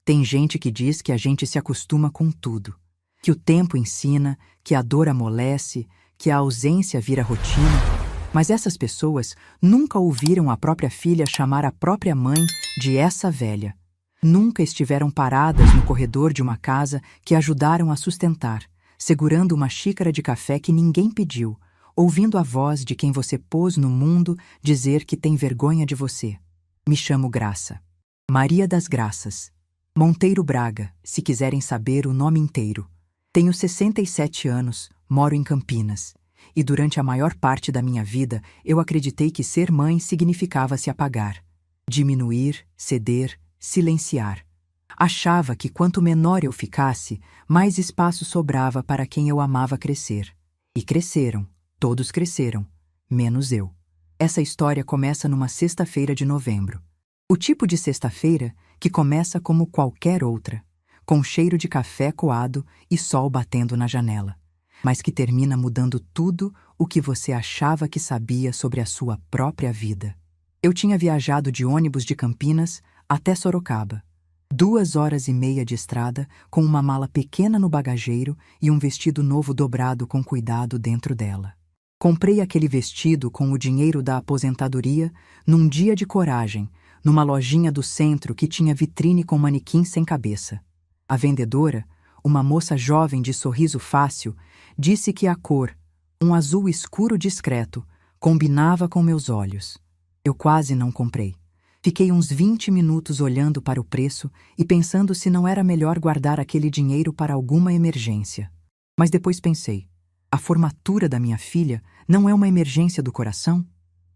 Tem gente que diz que a gente se acostuma com tudo, que o tempo ensina, que a dor amolece, que a ausência vira rotina, mas essas pessoas nunca ouviram a própria filha chamar a própria mãe de essa velha. Nunca estiveram paradas no corredor de uma casa que ajudaram a sustentar, segurando uma xícara de café que ninguém pediu, ouvindo a voz de quem você pôs no mundo dizer que tem vergonha de você. Me chamo Graça. Maria das Graças. Monteiro Braga, se quiserem saber o nome inteiro. Tenho 67 anos, moro em Campinas. E durante a maior parte da minha vida, eu acreditei que ser mãe significava se apagar, diminuir, ceder, silenciar. Achava que quanto menor eu ficasse, mais espaço sobrava para quem eu amava crescer. E cresceram, todos cresceram, menos eu. Essa história começa numa sexta-feira de novembro. O tipo de sexta-feira que começa como qualquer outra, com cheiro de café coado e sol batendo na janela, mas que termina mudando tudo o que você achava que sabia sobre a sua própria vida. Eu tinha viajado de ônibus de Campinas até Sorocaba. 2 horas e meia de estrada, com uma mala pequena no bagageiro e um vestido novo dobrado com cuidado dentro dela. Comprei aquele vestido com o dinheiro da aposentadoria num dia de coragem, numa lojinha do centro que tinha vitrine com manequins sem cabeça. A vendedora, uma moça jovem de sorriso fácil, disse que a cor, um azul escuro discreto, combinava com meus olhos. Eu quase não comprei. Fiquei uns 20 minutos olhando para o preço e pensando se não era melhor guardar aquele dinheiro para alguma emergência. Mas depois pensei, a formatura da minha filha não é uma emergência do coração?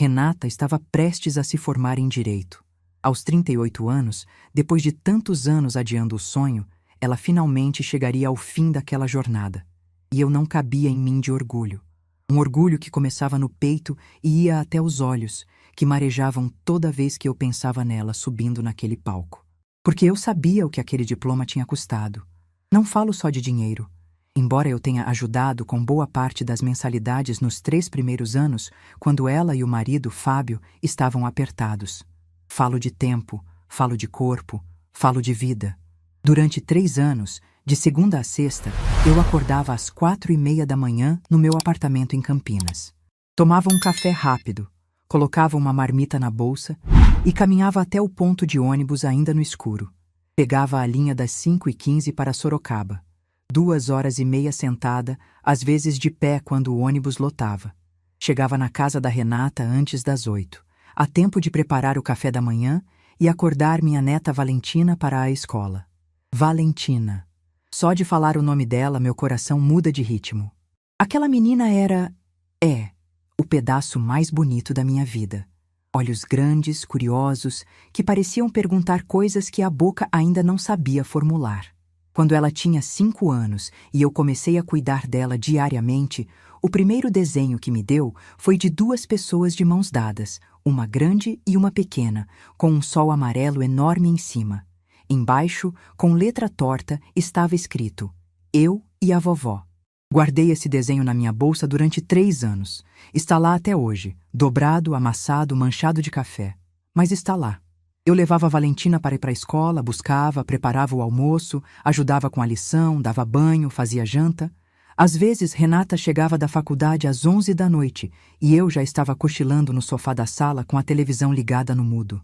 Renata estava prestes a se formar em Direito. Aos 38 anos, depois de tantos anos adiando o sonho, ela finalmente chegaria ao fim daquela jornada. E eu não cabia em mim de orgulho. Um orgulho que começava no peito e ia até os olhos, que marejavam toda vez que eu pensava nela subindo naquele palco. Porque eu sabia o que aquele diploma tinha custado. Não falo só de dinheiro. Embora eu tenha ajudado com boa parte das mensalidades nos 3 primeiros anos, quando ela e o marido, Fábio, estavam apertados. Falo de tempo, falo de corpo, falo de vida. Durante 3 anos, de segunda a sexta, eu acordava às 4h30 da manhã no meu apartamento em Campinas. Tomava um café rápido, colocava uma marmita na bolsa e caminhava até o ponto de ônibus ainda no escuro. Pegava a linha das 5h15 para Sorocaba. 2 horas e meia sentada, às vezes de pé quando o ônibus lotava. Chegava na casa da Renata antes das 8, a tempo de preparar o café da manhã e acordar minha neta Valentina para a escola. Valentina. Só de falar o nome dela, meu coração muda de ritmo. Aquela menina o pedaço mais bonito da minha vida. Olhos grandes, curiosos, que pareciam perguntar coisas que a boca ainda não sabia formular. Quando ela tinha 5 anos e eu comecei a cuidar dela diariamente, o primeiro desenho que me deu foi de 2 pessoas de mãos dadas, uma grande e uma pequena, com um sol amarelo enorme em cima. Embaixo, com letra torta, estava escrito: Eu e a vovó. Guardei esse desenho na minha bolsa durante 3 anos. Está lá até hoje, dobrado, amassado, manchado de café. Mas está lá. Eu levava a Valentina para ir para a escola, buscava, preparava o almoço, ajudava com a lição, dava banho, fazia janta. Às vezes, Renata chegava da faculdade às 11 da noite e eu já estava cochilando no sofá da sala com a televisão ligada no mudo.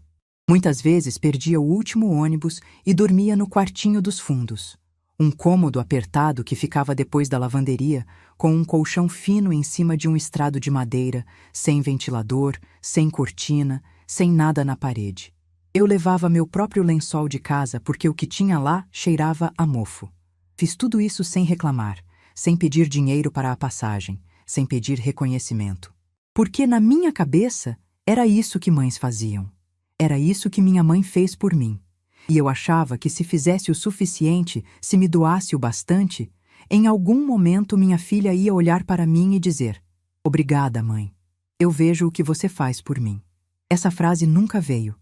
Muitas vezes perdia o último ônibus e dormia no quartinho dos fundos. Um cômodo apertado que ficava depois da lavanderia, com um colchão fino em cima de um estrado de madeira, sem ventilador, sem cortina, sem nada na parede. Eu levava meu próprio lençol de casa porque o que tinha lá cheirava a mofo. Fiz tudo isso sem reclamar, sem pedir dinheiro para a passagem, sem pedir reconhecimento. Porque na minha cabeça era isso que mães faziam. Era isso que minha mãe fez por mim. E eu achava que se fizesse o suficiente, se me doasse o bastante, em algum momento minha filha ia olhar para mim e dizer: Obrigada, mãe. Eu vejo o que você faz por mim. Essa frase nunca veio.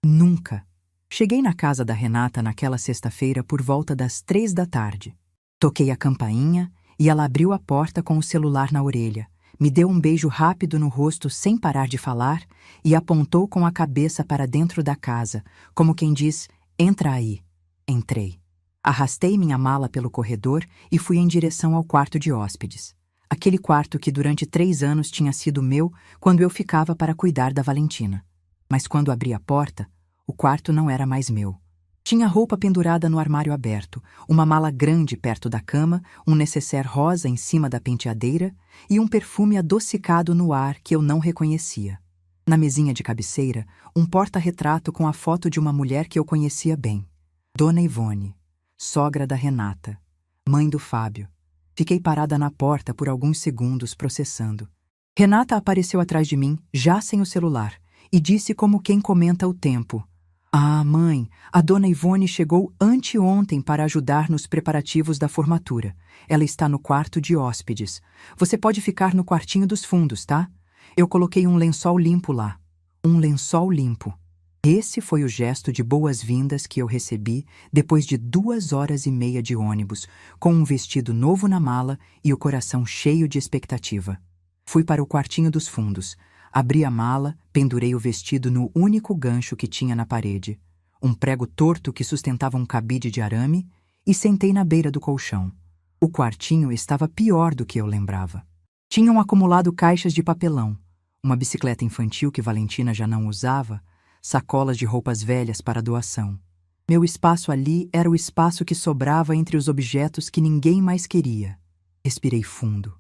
Nunca. Cheguei na casa da Renata naquela sexta-feira por volta das 3 da tarde. Toquei a campainha e ela abriu a porta com o celular na orelha, me deu um beijo rápido no rosto sem parar de falar e apontou com a cabeça para dentro da casa, como quem diz: Entra aí. Entrei. Arrastei minha mala pelo corredor e fui em direção ao quarto de hóspedes. Aquele quarto que durante 3 anos tinha sido meu quando eu ficava para cuidar da Valentina. Mas quando abri a porta, o quarto não era mais meu. Tinha roupa pendurada no armário aberto, uma mala grande perto da cama, um nécessaire rosa em cima da penteadeira e um perfume adocicado no ar que eu não reconhecia. Na mesinha de cabeceira, um porta-retrato com a foto de uma mulher que eu conhecia bem. Dona Ivone, sogra da Renata, mãe do Fábio. Fiquei parada na porta por alguns segundos processando. Renata apareceu atrás de mim, já sem o celular, e disse como quem comenta o tempo. Ah, mãe, a Dona Ivone chegou anteontem para ajudar nos preparativos da formatura. Ela está no quarto de hóspedes. Você pode ficar no quartinho dos fundos, tá? Eu coloquei um lençol limpo lá. Um lençol limpo. Esse foi o gesto de boas-vindas que eu recebi depois de 2 horas e meia de ônibus, com um vestido novo na mala e o coração cheio de expectativa. Fui para o quartinho dos fundos. Abri a mala, pendurei o vestido no único gancho que tinha na parede, um prego torto que sustentava um cabide de arame, e sentei na beira do colchão. O quartinho estava pior do que eu lembrava. Tinham acumulado caixas de papelão, uma bicicleta infantil que Valentina já não usava, sacolas de roupas velhas para doação. Meu espaço ali era o espaço que sobrava entre os objetos que ninguém mais queria. Respirei fundo.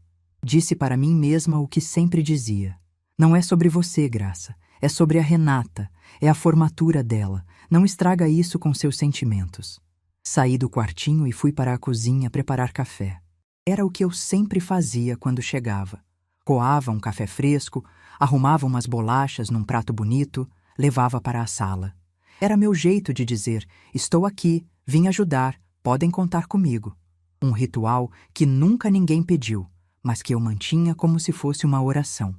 Disse para mim mesma o que sempre dizia. Não é sobre você, Graça. É sobre a Renata. É a formatura dela. Não estraga isso com seus sentimentos. Saí do quartinho e fui para a cozinha preparar café. Era o que eu sempre fazia quando chegava. Coava um café fresco, arrumava umas bolachas num prato bonito, levava para a sala. Era meu jeito de dizer, estou aqui, vim ajudar, podem contar comigo. Um ritual que nunca ninguém pediu, mas que eu mantinha como se fosse uma oração.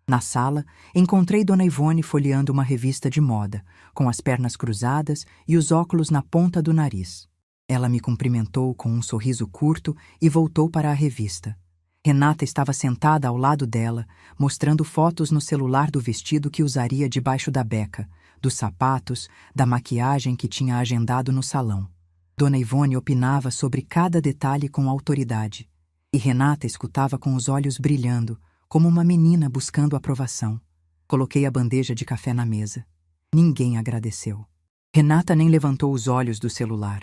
Na sala, encontrei Dona Ivone folheando uma revista de moda, com as pernas cruzadas e os óculos na ponta do nariz. Ela me cumprimentou com um sorriso curto e voltou para a revista. Renata estava sentada ao lado dela, mostrando fotos no celular do vestido que usaria debaixo da beca, dos sapatos, da maquiagem que tinha agendado no salão. Dona Ivone opinava sobre cada detalhe com autoridade, e Renata escutava com os olhos brilhando, como uma menina buscando aprovação. Coloquei a bandeja de café na mesa. Ninguém agradeceu. Renata nem levantou os olhos do celular.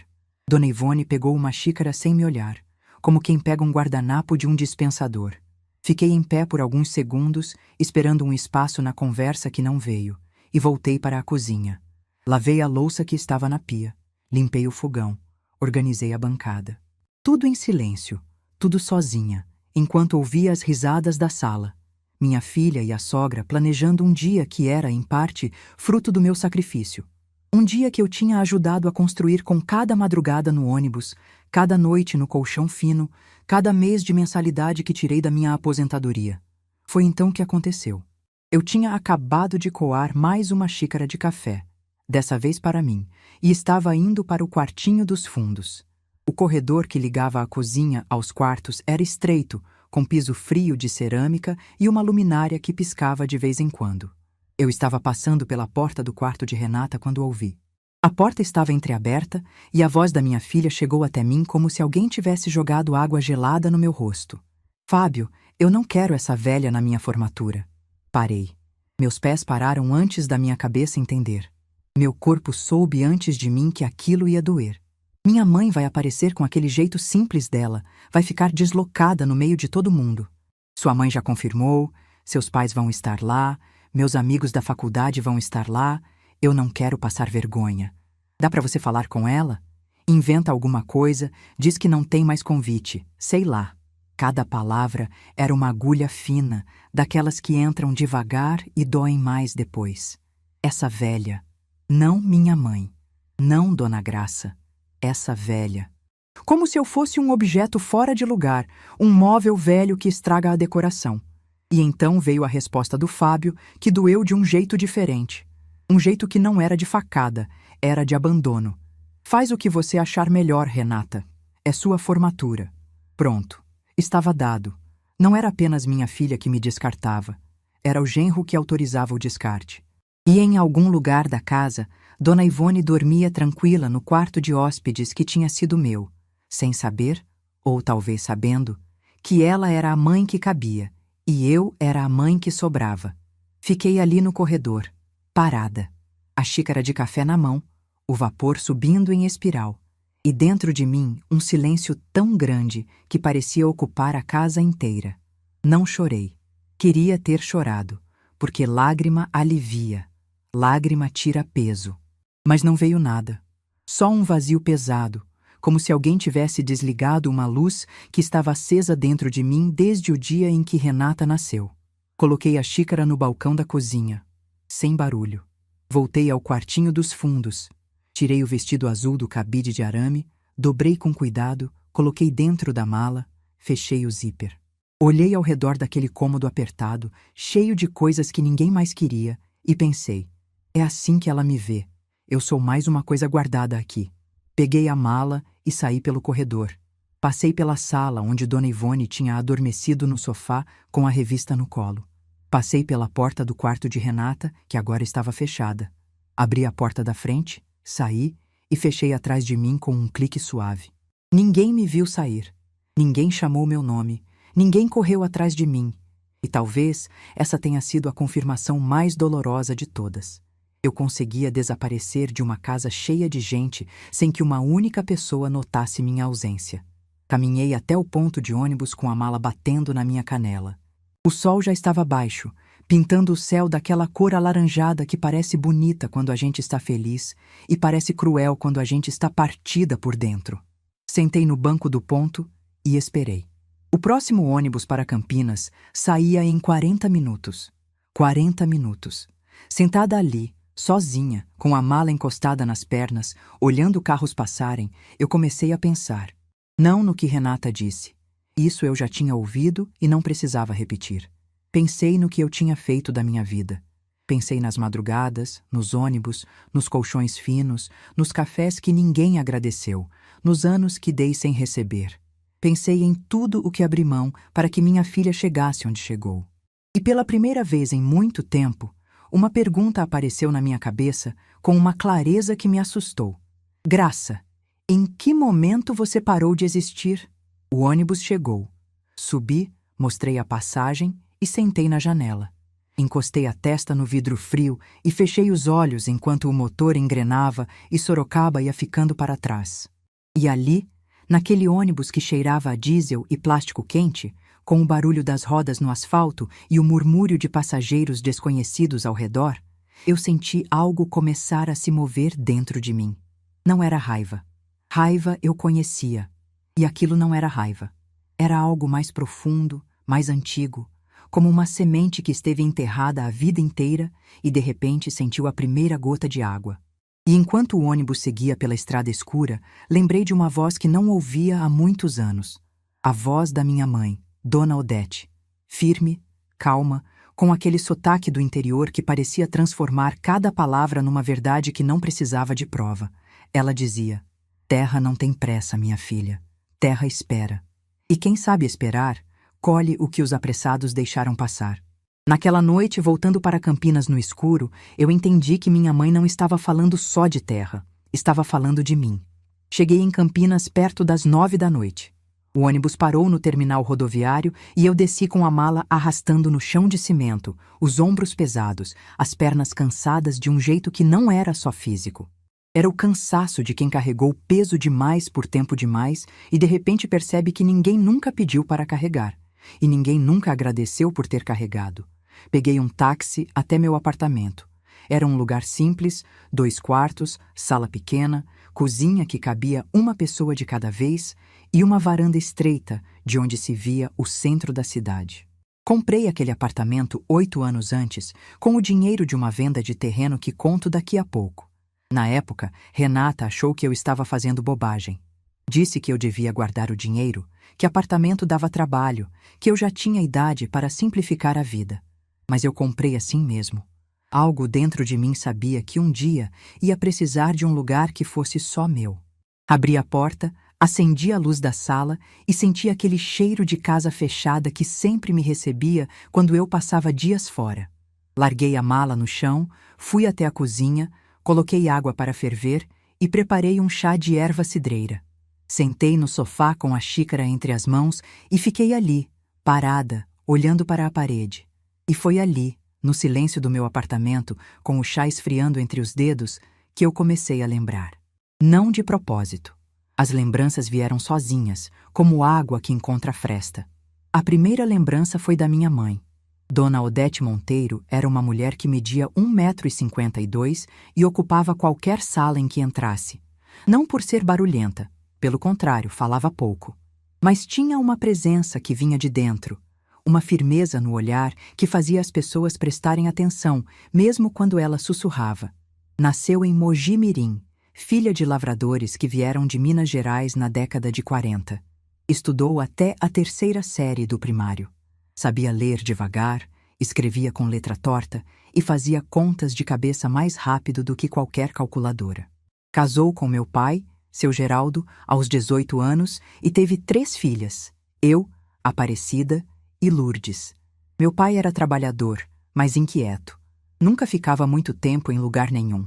Dona Ivone pegou uma xícara sem me olhar, como quem pega um guardanapo de um dispensador. Fiquei em pé por alguns segundos, esperando um espaço na conversa que não veio, e voltei para a cozinha. Lavei a louça que estava na pia, limpei o fogão, organizei a bancada. Tudo em silêncio, tudo sozinha, enquanto ouvia as risadas da sala. Minha filha e a sogra planejando um dia que era, em parte, fruto do meu sacrifício. Um dia que eu tinha ajudado a construir com cada madrugada no ônibus, cada noite no colchão fino, cada mês de mensalidade que tirei da minha aposentadoria. Foi então que aconteceu. Eu tinha acabado de coar mais uma xícara de café, dessa vez para mim, e estava indo para o quartinho dos fundos. O corredor que ligava a cozinha aos quartos era estreito, com piso frio de cerâmica e uma luminária que piscava de vez em quando. Eu estava passando pela porta do quarto de Renata quando ouvi. A porta estava entreaberta e a voz da minha filha chegou até mim como se alguém tivesse jogado água gelada no meu rosto. Fábio, eu não quero essa velha na minha formatura. Parei. Meus pés pararam antes da minha cabeça entender. Meu corpo soube antes de mim que aquilo ia doer. Minha mãe vai aparecer com aquele jeito simples dela, vai ficar deslocada no meio de todo mundo. Sua mãe já confirmou, seus pais vão estar lá, meus amigos da faculdade vão estar lá, eu não quero passar vergonha. Dá para você falar com ela? Inventa alguma coisa, diz que não tem mais convite, sei lá. Cada palavra era uma agulha fina, daquelas que entram devagar e doem mais depois. Essa velha, não minha mãe, não Dona Graça. Essa velha. Como se eu fosse um objeto fora de lugar, um móvel velho que estraga a decoração. E então veio a resposta do Fábio, que doeu de um jeito diferente. Um jeito que não era de facada, era de abandono. Faz o que você achar melhor, Renata. É sua formatura. Pronto. Estava dado. Não era apenas minha filha que me descartava. Era o genro que autorizava o descarte. E em algum lugar da casa, Dona Ivone dormia tranquila no quarto de hóspedes que tinha sido meu, sem saber, ou talvez sabendo, que ela era a mãe que cabia e eu era a mãe que sobrava. Fiquei ali no corredor, parada, a xícara de café na mão, o vapor subindo em espiral, e dentro de mim um silêncio tão grande que parecia ocupar a casa inteira. Não chorei. Queria ter chorado, porque lágrima alivia, lágrima tira peso. Mas não veio nada. Só um vazio pesado, como se alguém tivesse desligado uma luz que estava acesa dentro de mim desde o dia em que Renata nasceu. Coloquei a xícara no balcão da cozinha, sem barulho. Voltei ao quartinho dos fundos. Tirei o vestido azul do cabide de arame, dobrei com cuidado, coloquei dentro da mala, fechei o zíper. Olhei ao redor daquele cômodo apertado, cheio de coisas que ninguém mais queria, e pensei, é assim que ela me vê. Eu sou mais uma coisa guardada aqui. Peguei a mala e saí pelo corredor. Passei pela sala onde Dona Ivone tinha adormecido no sofá com a revista no colo. Passei pela porta do quarto de Renata, que agora estava fechada. Abri a porta da frente, saí e fechei atrás de mim com um clique suave. Ninguém me viu sair. Ninguém chamou meu nome. Ninguém correu atrás de mim. E talvez essa tenha sido a confirmação mais dolorosa de todas. Eu conseguia desaparecer de uma casa cheia de gente sem que uma única pessoa notasse minha ausência. Caminhei até o ponto de ônibus com a mala batendo na minha canela. O sol já estava baixo, pintando o céu daquela cor alaranjada que parece bonita quando a gente está feliz e parece cruel quando a gente está partida por dentro. Sentei no banco do ponto e esperei. O próximo ônibus para Campinas saía em 40 minutos. 40 minutos. Sentada ali, sozinha, com a mala encostada nas pernas, olhando carros passarem, eu comecei a pensar. Não no que Renata disse. Isso eu já tinha ouvido e não precisava repetir. Pensei no que eu tinha feito da minha vida. Pensei nas madrugadas, nos ônibus, nos colchões finos, nos cafés que ninguém agradeceu, nos anos que dei sem receber. Pensei em tudo o que abri mão para que minha filha chegasse onde chegou. E pela primeira vez em muito tempo, uma pergunta apareceu na minha cabeça com uma clareza que me assustou. Graça, em que momento você parou de existir? O ônibus chegou. Subi, mostrei a passagem e sentei na janela. Encostei a testa no vidro frio e fechei os olhos enquanto o motor engrenava e Sorocaba ia ficando para trás. E ali, naquele ônibus que cheirava a diesel e plástico quente, com o barulho das rodas no asfalto e o murmúrio de passageiros desconhecidos ao redor, eu senti algo começar a se mover dentro de mim. Não era raiva. Raiva eu conhecia. E aquilo não era raiva. Era algo mais profundo, mais antigo, como uma semente que esteve enterrada a vida inteira e de repente sentiu a primeira gota de água. E enquanto o ônibus seguia pela estrada escura, lembrei de uma voz que não ouvia há muitos anos. A voz da minha mãe, Dona Odete. Firme, calma, com aquele sotaque do interior que parecia transformar cada palavra numa verdade que não precisava de prova. Ela dizia, terra não tem pressa, minha filha. Terra espera. E quem sabe esperar, colhe o que os apressados deixaram passar. Naquela noite, voltando para Campinas no escuro, eu entendi que minha mãe não estava falando só de terra, estava falando de mim. Cheguei em Campinas perto das 9 da noite. O ônibus parou no terminal rodoviário e eu desci com a mala arrastando no chão de cimento, os ombros pesados, as pernas cansadas de um jeito que não era só físico. Era o cansaço de quem carregou peso demais por tempo demais e de repente percebe que ninguém nunca pediu para carregar. E ninguém nunca agradeceu por ter carregado. Peguei um táxi até meu apartamento. Era um lugar simples, 2 quartos, sala pequena, cozinha que cabia uma pessoa de cada vez e uma varanda estreita de onde se via o centro da cidade. Comprei aquele apartamento 8 anos antes com o dinheiro de uma venda de terreno que conto daqui a pouco. Na época, Renata achou que eu estava fazendo bobagem. Disse que eu devia guardar o dinheiro, que apartamento dava trabalho, que eu já tinha idade para simplificar a vida. Mas eu comprei assim mesmo. Algo dentro de mim sabia que um dia ia precisar de um lugar que fosse só meu. Abri a porta, acendi a luz da sala e senti aquele cheiro de casa fechada que sempre me recebia quando eu passava dias fora. Larguei a mala no chão, fui até a cozinha, Coloquei água para ferver e preparei um chá de erva cidreira. Sentei no sofá com a xícara entre as mãos e fiquei ali, parada, olhando para a parede. E foi ali, no silêncio do meu apartamento, com o chá esfriando entre os dedos, que eu comecei a lembrar. Não de propósito. As lembranças vieram sozinhas, como água que encontra a fresta. A primeira lembrança foi da minha mãe. Dona Odete Monteiro era uma mulher que media 1,52 m e ocupava qualquer sala em que entrasse. Não por ser barulhenta, pelo contrário, falava pouco. Mas tinha uma presença que vinha de dentro, uma firmeza no olhar que fazia as pessoas prestarem atenção, mesmo quando ela sussurrava. Nasceu em Mogi Mirim, filha de lavradores que vieram de Minas Gerais na década de 40. Estudou até a 3ª série do primário. Sabia ler devagar, escrevia com letra torta e fazia contas de cabeça mais rápido do que qualquer calculadora. Casou com meu pai, seu Geraldo, aos 18 anos e teve 3 filhas, eu, Aparecida e Lourdes. Meu pai era trabalhador, mas inquieto. Nunca ficava muito tempo em lugar nenhum.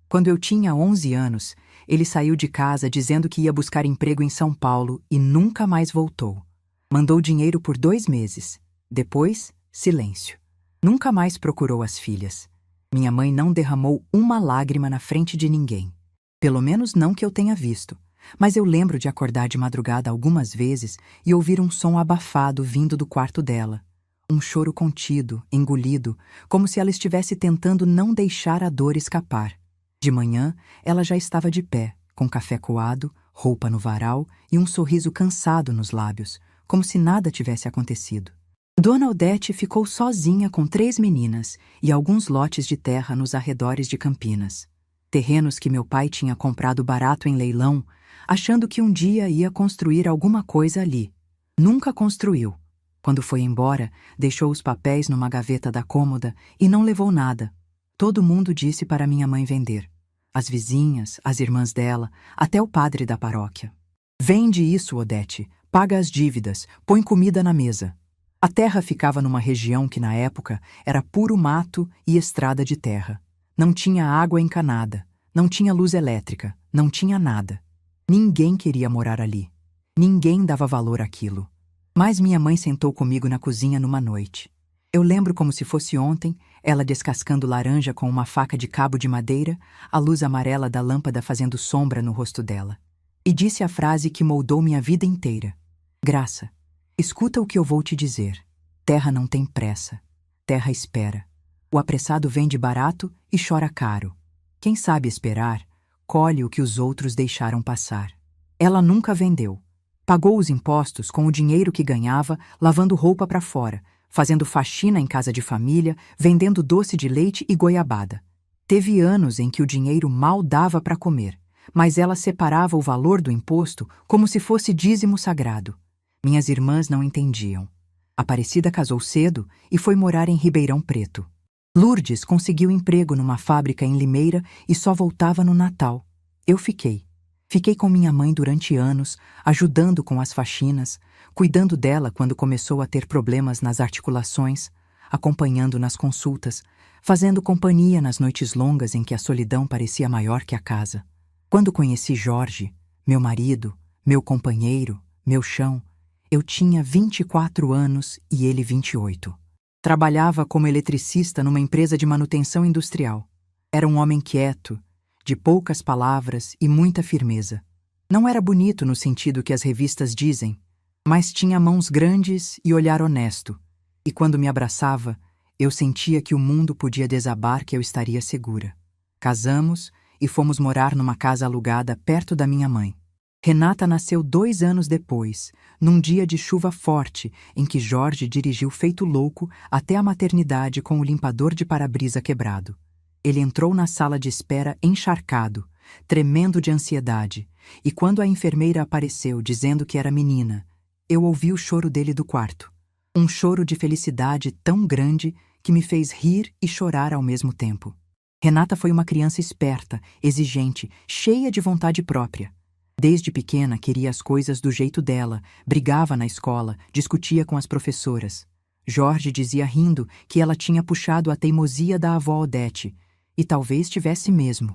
Quando eu tinha 11 anos, ele saiu de casa dizendo que ia buscar emprego em São Paulo e nunca mais voltou. Mandou dinheiro por 2 meses. Depois, silêncio. Nunca mais procurou as filhas. Minha mãe não derramou uma lágrima na frente de ninguém. Pelo menos não que eu tenha visto. Mas eu lembro de acordar de madrugada algumas vezes e ouvir um som abafado vindo do quarto dela. Um choro contido, engolido, como se ela estivesse tentando não deixar a dor escapar. De manhã, ela já estava de pé, com café coado, roupa no varal e um sorriso cansado nos lábios, como se nada tivesse acontecido. Dona Odete ficou sozinha com 3 meninas e alguns lotes de terra nos arredores de Campinas. Terrenos que meu pai tinha comprado barato em leilão, achando que um dia ia construir alguma coisa ali. Nunca construiu. Quando foi embora, deixou os papéis numa gaveta da cômoda e não levou nada. Todo mundo disse para minha mãe vender. As vizinhas, as irmãs dela, até o padre da paróquia. Vende isso, Odete. Paga as dívidas, põe comida na mesa. A terra ficava numa região que, na época, era puro mato e estrada de terra. Não tinha água encanada, não tinha luz elétrica, não tinha nada. Ninguém queria morar ali. Ninguém dava valor àquilo. Mas minha mãe sentou comigo na cozinha numa noite. Eu lembro como se fosse ontem, ela descascando laranja com uma faca de cabo de madeira, a luz amarela da lâmpada fazendo sombra no rosto dela. E disse a frase que moldou minha vida inteira. Graça, escuta o que eu vou te dizer. Terra não tem pressa. Terra espera. O apressado vende barato e chora caro. Quem sabe esperar, colhe o que os outros deixaram passar. Ela nunca vendeu. Pagou os impostos com o dinheiro que ganhava, lavando roupa para fora, fazendo faxina em casa de família, vendendo doce de leite e goiabada. Teve anos em que o dinheiro mal dava para comer, mas ela separava o valor do imposto como se fosse dízimo sagrado. Minhas irmãs não entendiam. Aparecida casou cedo e foi morar em Ribeirão Preto. Lourdes conseguiu emprego numa fábrica em Limeira e só voltava no Natal. Eu fiquei. Fiquei com minha mãe durante anos, ajudando com as faxinas, cuidando dela quando começou a ter problemas nas articulações, acompanhando nas consultas, fazendo companhia nas noites longas em que a solidão parecia maior que a casa. Quando conheci Jorge, meu marido, meu companheiro, meu chão, eu tinha 24 anos e ele 28. Trabalhava como eletricista numa empresa de manutenção industrial. Era um homem quieto, de poucas palavras e muita firmeza. Não era bonito no sentido que as revistas dizem, mas tinha mãos grandes e olhar honesto. E quando me abraçava, eu sentia que o mundo podia desabar, que eu estaria segura. Casamos e fomos morar numa casa alugada perto da minha mãe. Renata nasceu 2 anos depois, num dia de chuva forte, em que Jorge dirigiu feito louco até a maternidade com o limpador de para-brisa quebrado. Ele entrou na sala de espera encharcado, tremendo de ansiedade, e quando a enfermeira apareceu dizendo que era menina, eu ouvi o choro dele do quarto. Um choro de felicidade tão grande que me fez rir e chorar ao mesmo tempo. Renata foi uma criança esperta, exigente, cheia de vontade própria. Desde pequena queria as coisas do jeito dela, brigava na escola, discutia com as professoras. Jorge dizia rindo que ela tinha puxado a teimosia da avó Odete, e talvez tivesse mesmo.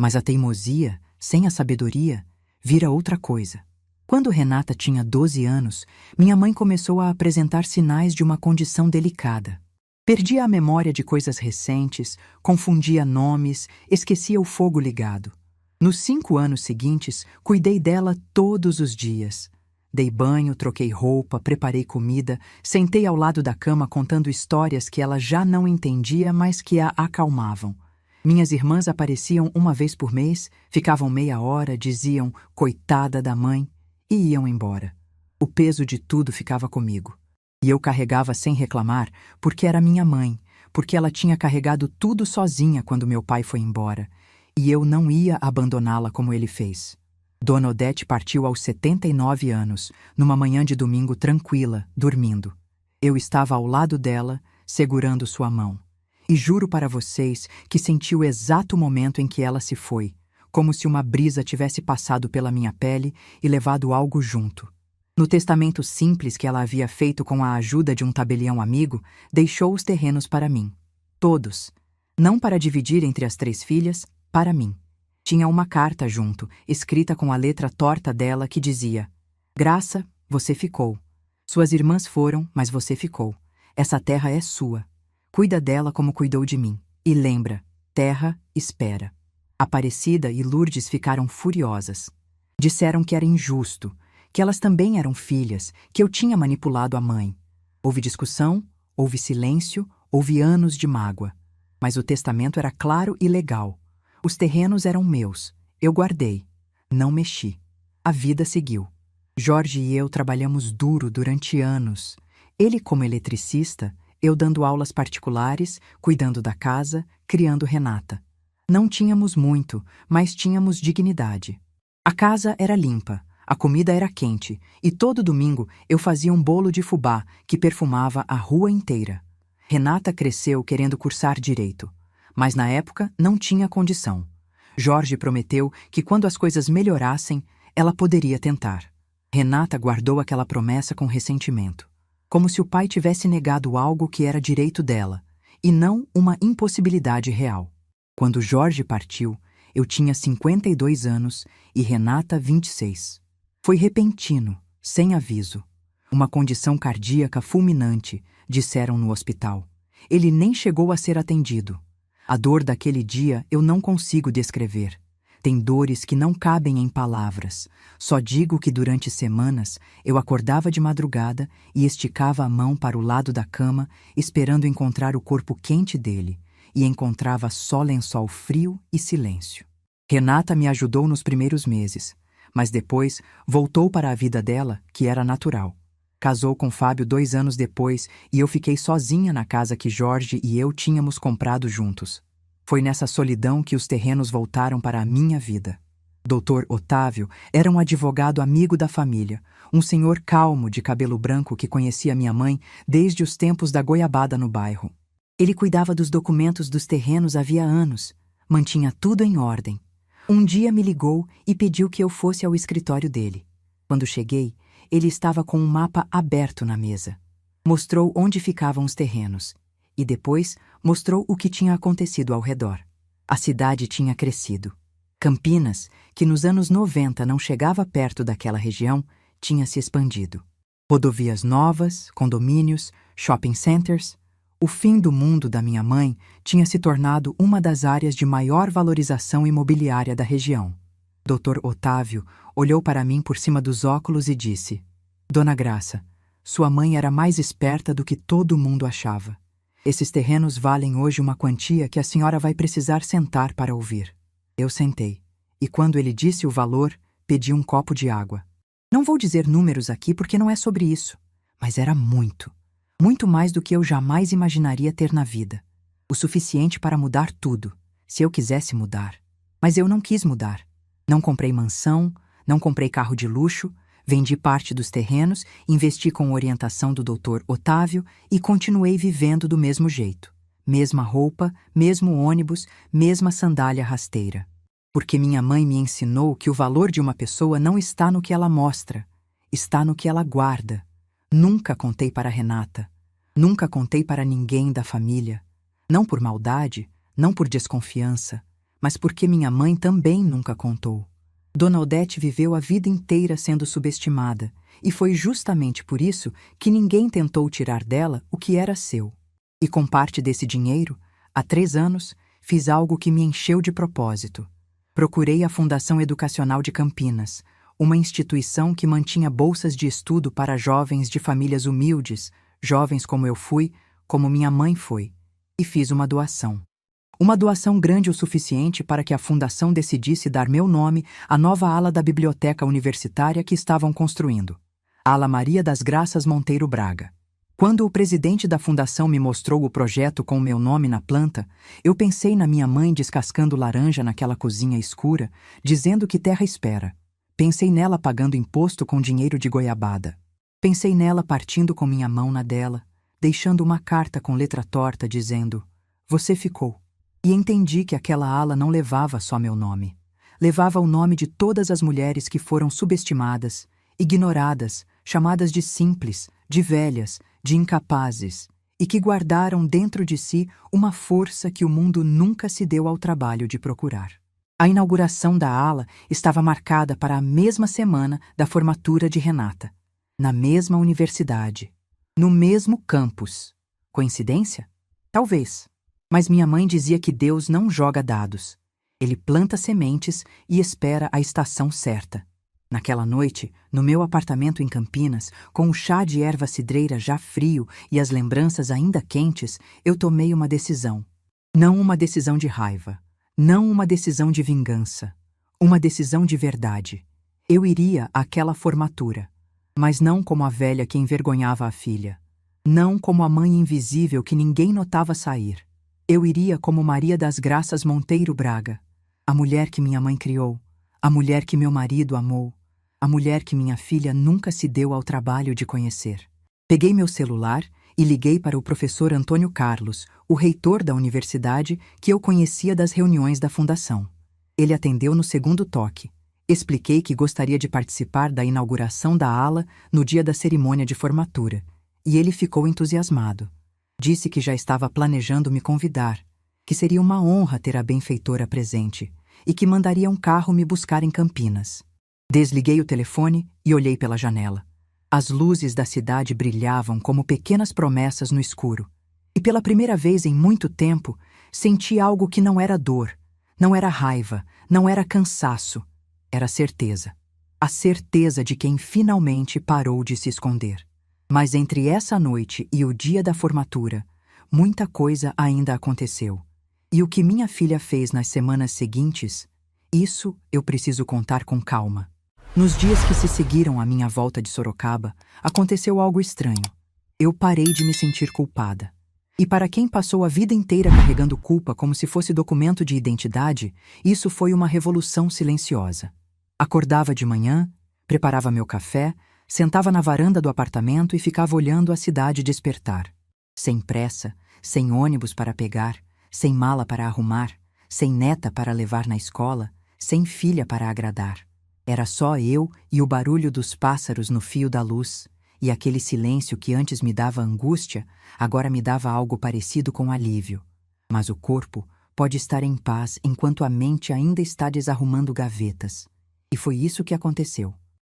Mas a teimosia, sem a sabedoria, vira outra coisa. Quando Renata tinha 12 anos, minha mãe começou a apresentar sinais de uma condição delicada. Perdia a memória de coisas recentes, confundia nomes, esquecia o fogo ligado. Nos 5 anos seguintes, cuidei dela todos os dias. Dei banho, troquei roupa, preparei comida, sentei ao lado da cama contando histórias que ela já não entendia, mas que a acalmavam. Minhas irmãs apareciam uma vez por mês, ficavam meia hora, diziam "coitada da mãe" e iam embora. O peso de tudo ficava comigo. E eu carregava sem reclamar, porque era minha mãe, porque ela tinha carregado tudo sozinha quando meu pai foi embora, e eu não ia abandoná-la como ele fez. Dona Odete partiu aos 79 anos, numa manhã de domingo tranquila, dormindo. Eu estava ao lado dela, segurando sua mão. E juro para vocês que senti o exato momento em que ela se foi, como se uma brisa tivesse passado pela minha pele e levado algo junto. No testamento simples que ela havia feito com a ajuda de um tabelião amigo, deixou os terrenos para mim. Todos. Não para dividir entre as 3 filhas, para mim. Tinha uma carta junto, escrita com a letra torta dela, que dizia: Graça, você ficou. Suas irmãs foram, mas você ficou. Essa terra é sua. Cuida dela como cuidou de mim. E lembra, terra espera. Aparecida e Lourdes ficaram furiosas. Disseram que era injusto, que elas também eram filhas, que eu tinha manipulado a mãe. Houve discussão, houve silêncio, houve anos de mágoa. Mas o testamento era claro e legal. Os terrenos eram meus. Eu guardei. Não mexi. A vida seguiu. Jorge e eu trabalhamos duro durante anos. Ele como eletricista, eu dando aulas particulares, cuidando da casa, criando Renata. Não tínhamos muito, mas tínhamos dignidade. A casa era limpa. A comida era quente, e todo domingo eu fazia um bolo de fubá que perfumava a rua inteira. Renata cresceu querendo cursar direito, mas na época não tinha condição. Jorge prometeu que quando as coisas melhorassem, ela poderia tentar. Renata guardou aquela promessa com ressentimento, como se o pai tivesse negado algo que era direito dela, e não uma impossibilidade real. Quando Jorge partiu, eu tinha 52 anos e Renata 26. Foi repentino, sem aviso. Uma condição cardíaca fulminante, disseram no hospital. Ele nem chegou a ser atendido. A dor daquele dia eu não consigo descrever. Tem dores que não cabem em palavras. Só digo que durante semanas eu acordava de madrugada e esticava a mão para o lado da cama, esperando encontrar o corpo quente dele, e encontrava só lençol frio e silêncio. Renata me ajudou nos primeiros meses, mas depois voltou para a vida dela, que era natural. Casou com Fábio 2 anos depois e eu fiquei sozinha na casa que Jorge e eu tínhamos comprado juntos. Foi nessa solidão que os terrenos voltaram para a minha vida. Dr. Otávio era um advogado amigo da família, um senhor calmo de cabelo branco que conhecia minha mãe desde os tempos da goiabada no bairro. Ele cuidava dos documentos dos terrenos havia anos, mantinha tudo em ordem. Um dia me ligou e pediu que eu fosse ao escritório dele. Quando cheguei, ele estava com um mapa aberto na mesa. Mostrou onde ficavam os terrenos e depois mostrou o que tinha acontecido ao redor. A cidade tinha crescido. Campinas, que nos anos 90 não chegava perto daquela região, tinha se expandido. Rodovias novas, condomínios, shopping centers. O fim do mundo da minha mãe tinha se tornado uma das áreas de maior valorização imobiliária da região. Dr. Otávio olhou para mim por cima dos óculos e disse: Dona Graça, sua mãe era mais esperta do que todo mundo achava. Esses terrenos valem hoje uma quantia que a senhora vai precisar sentar para ouvir. Eu sentei, e quando ele disse o valor, pedi um copo de água. Não vou dizer números aqui porque não é sobre isso, mas era muito. Muito mais do que eu jamais imaginaria ter na vida. O suficiente para mudar tudo, se eu quisesse mudar. Mas eu não quis mudar. Não comprei mansão, não comprei carro de luxo, vendi parte dos terrenos, investi com orientação do Dr. Otávio e continuei vivendo do mesmo jeito. Mesma roupa, mesmo ônibus, mesma sandália rasteira. Porque minha mãe me ensinou que o valor de uma pessoa não está no que ela mostra, está no que ela guarda. Nunca contei para Renata. Nunca contei para ninguém da família. Não por maldade, não por desconfiança, mas porque minha mãe também nunca contou. Dona Odete viveu a vida inteira sendo subestimada, e foi justamente por isso que ninguém tentou tirar dela o que era seu. E com parte desse dinheiro, há 3 anos, fiz algo que me encheu de propósito. Procurei a Fundação Educacional de Campinas, uma instituição que mantinha bolsas de estudo para jovens de famílias humildes, jovens como eu fui, como minha mãe foi, e fiz uma doação. Uma doação grande o suficiente para que a fundação decidisse dar meu nome à nova ala da biblioteca universitária que estavam construindo, a Ala Maria das Graças Monteiro Braga. Quando o presidente da fundação me mostrou o projeto com o meu nome na planta, eu pensei na minha mãe descascando laranja naquela cozinha escura, dizendo que terra espera. Pensei nela pagando imposto com dinheiro de goiabada. Pensei nela partindo com minha mão na dela, deixando uma carta com letra torta dizendo: "Você ficou." E entendi que aquela ala não levava só meu nome. Levava o nome de todas as mulheres que foram subestimadas, ignoradas, chamadas de simples, de velhas, de incapazes, e que guardaram dentro de si uma força que o mundo nunca se deu ao trabalho de procurar. A inauguração da ala estava marcada para a mesma semana da formatura de Renata, na mesma universidade, no mesmo campus. Coincidência? Talvez. Mas minha mãe dizia que Deus não joga dados. Ele planta sementes e espera a estação certa. Naquela noite, no meu apartamento em Campinas, com o chá de erva cidreira já frio e as lembranças ainda quentes, eu tomei uma decisão. Não uma decisão de raiva, não uma decisão de vingança, uma decisão de verdade. Eu iria àquela formatura, mas não como a velha que envergonhava a filha, não como a mãe invisível que ninguém notava sair. Eu iria como Maria das Graças Monteiro Braga, a mulher que minha mãe criou, a mulher que meu marido amou, a mulher que minha filha nunca se deu ao trabalho de conhecer. Peguei meu celular e liguei para o professor Antônio Carlos, o reitor da universidade que eu conhecia das reuniões da fundação. Ele atendeu no segundo toque. Expliquei que gostaria de participar da inauguração da ala no dia da cerimônia de formatura, e ele ficou entusiasmado. Disse que já estava planejando me convidar, que seria uma honra ter a benfeitora presente e que mandaria um carro me buscar em Campinas. Desliguei o telefone e olhei pela janela. As luzes da cidade brilhavam como pequenas promessas no escuro. E pela primeira vez em muito tempo, senti algo que não era dor, não era raiva, não era cansaço. Era certeza. A certeza de quem finalmente parou de se esconder. Mas entre essa noite e o dia da formatura, muita coisa ainda aconteceu. E o que minha filha fez nas semanas seguintes, isso eu preciso contar com calma. Nos dias que se seguiram à minha volta de Sorocaba, aconteceu algo estranho. Eu parei de me sentir culpada. E para quem passou a vida inteira carregando culpa como se fosse documento de identidade, isso foi uma revolução silenciosa. Acordava de manhã, preparava meu café, sentava na varanda do apartamento e ficava olhando a cidade despertar. Sem pressa, sem ônibus para pegar, sem mala para arrumar, sem neta para levar na escola, sem filha para agradar. Era só eu e o barulho dos pássaros no fio da luz, e aquele silêncio que antes me dava angústia, agora me dava algo parecido com alívio. Mas o corpo pode estar em paz enquanto a mente ainda está desarrumando gavetas. E foi isso que aconteceu.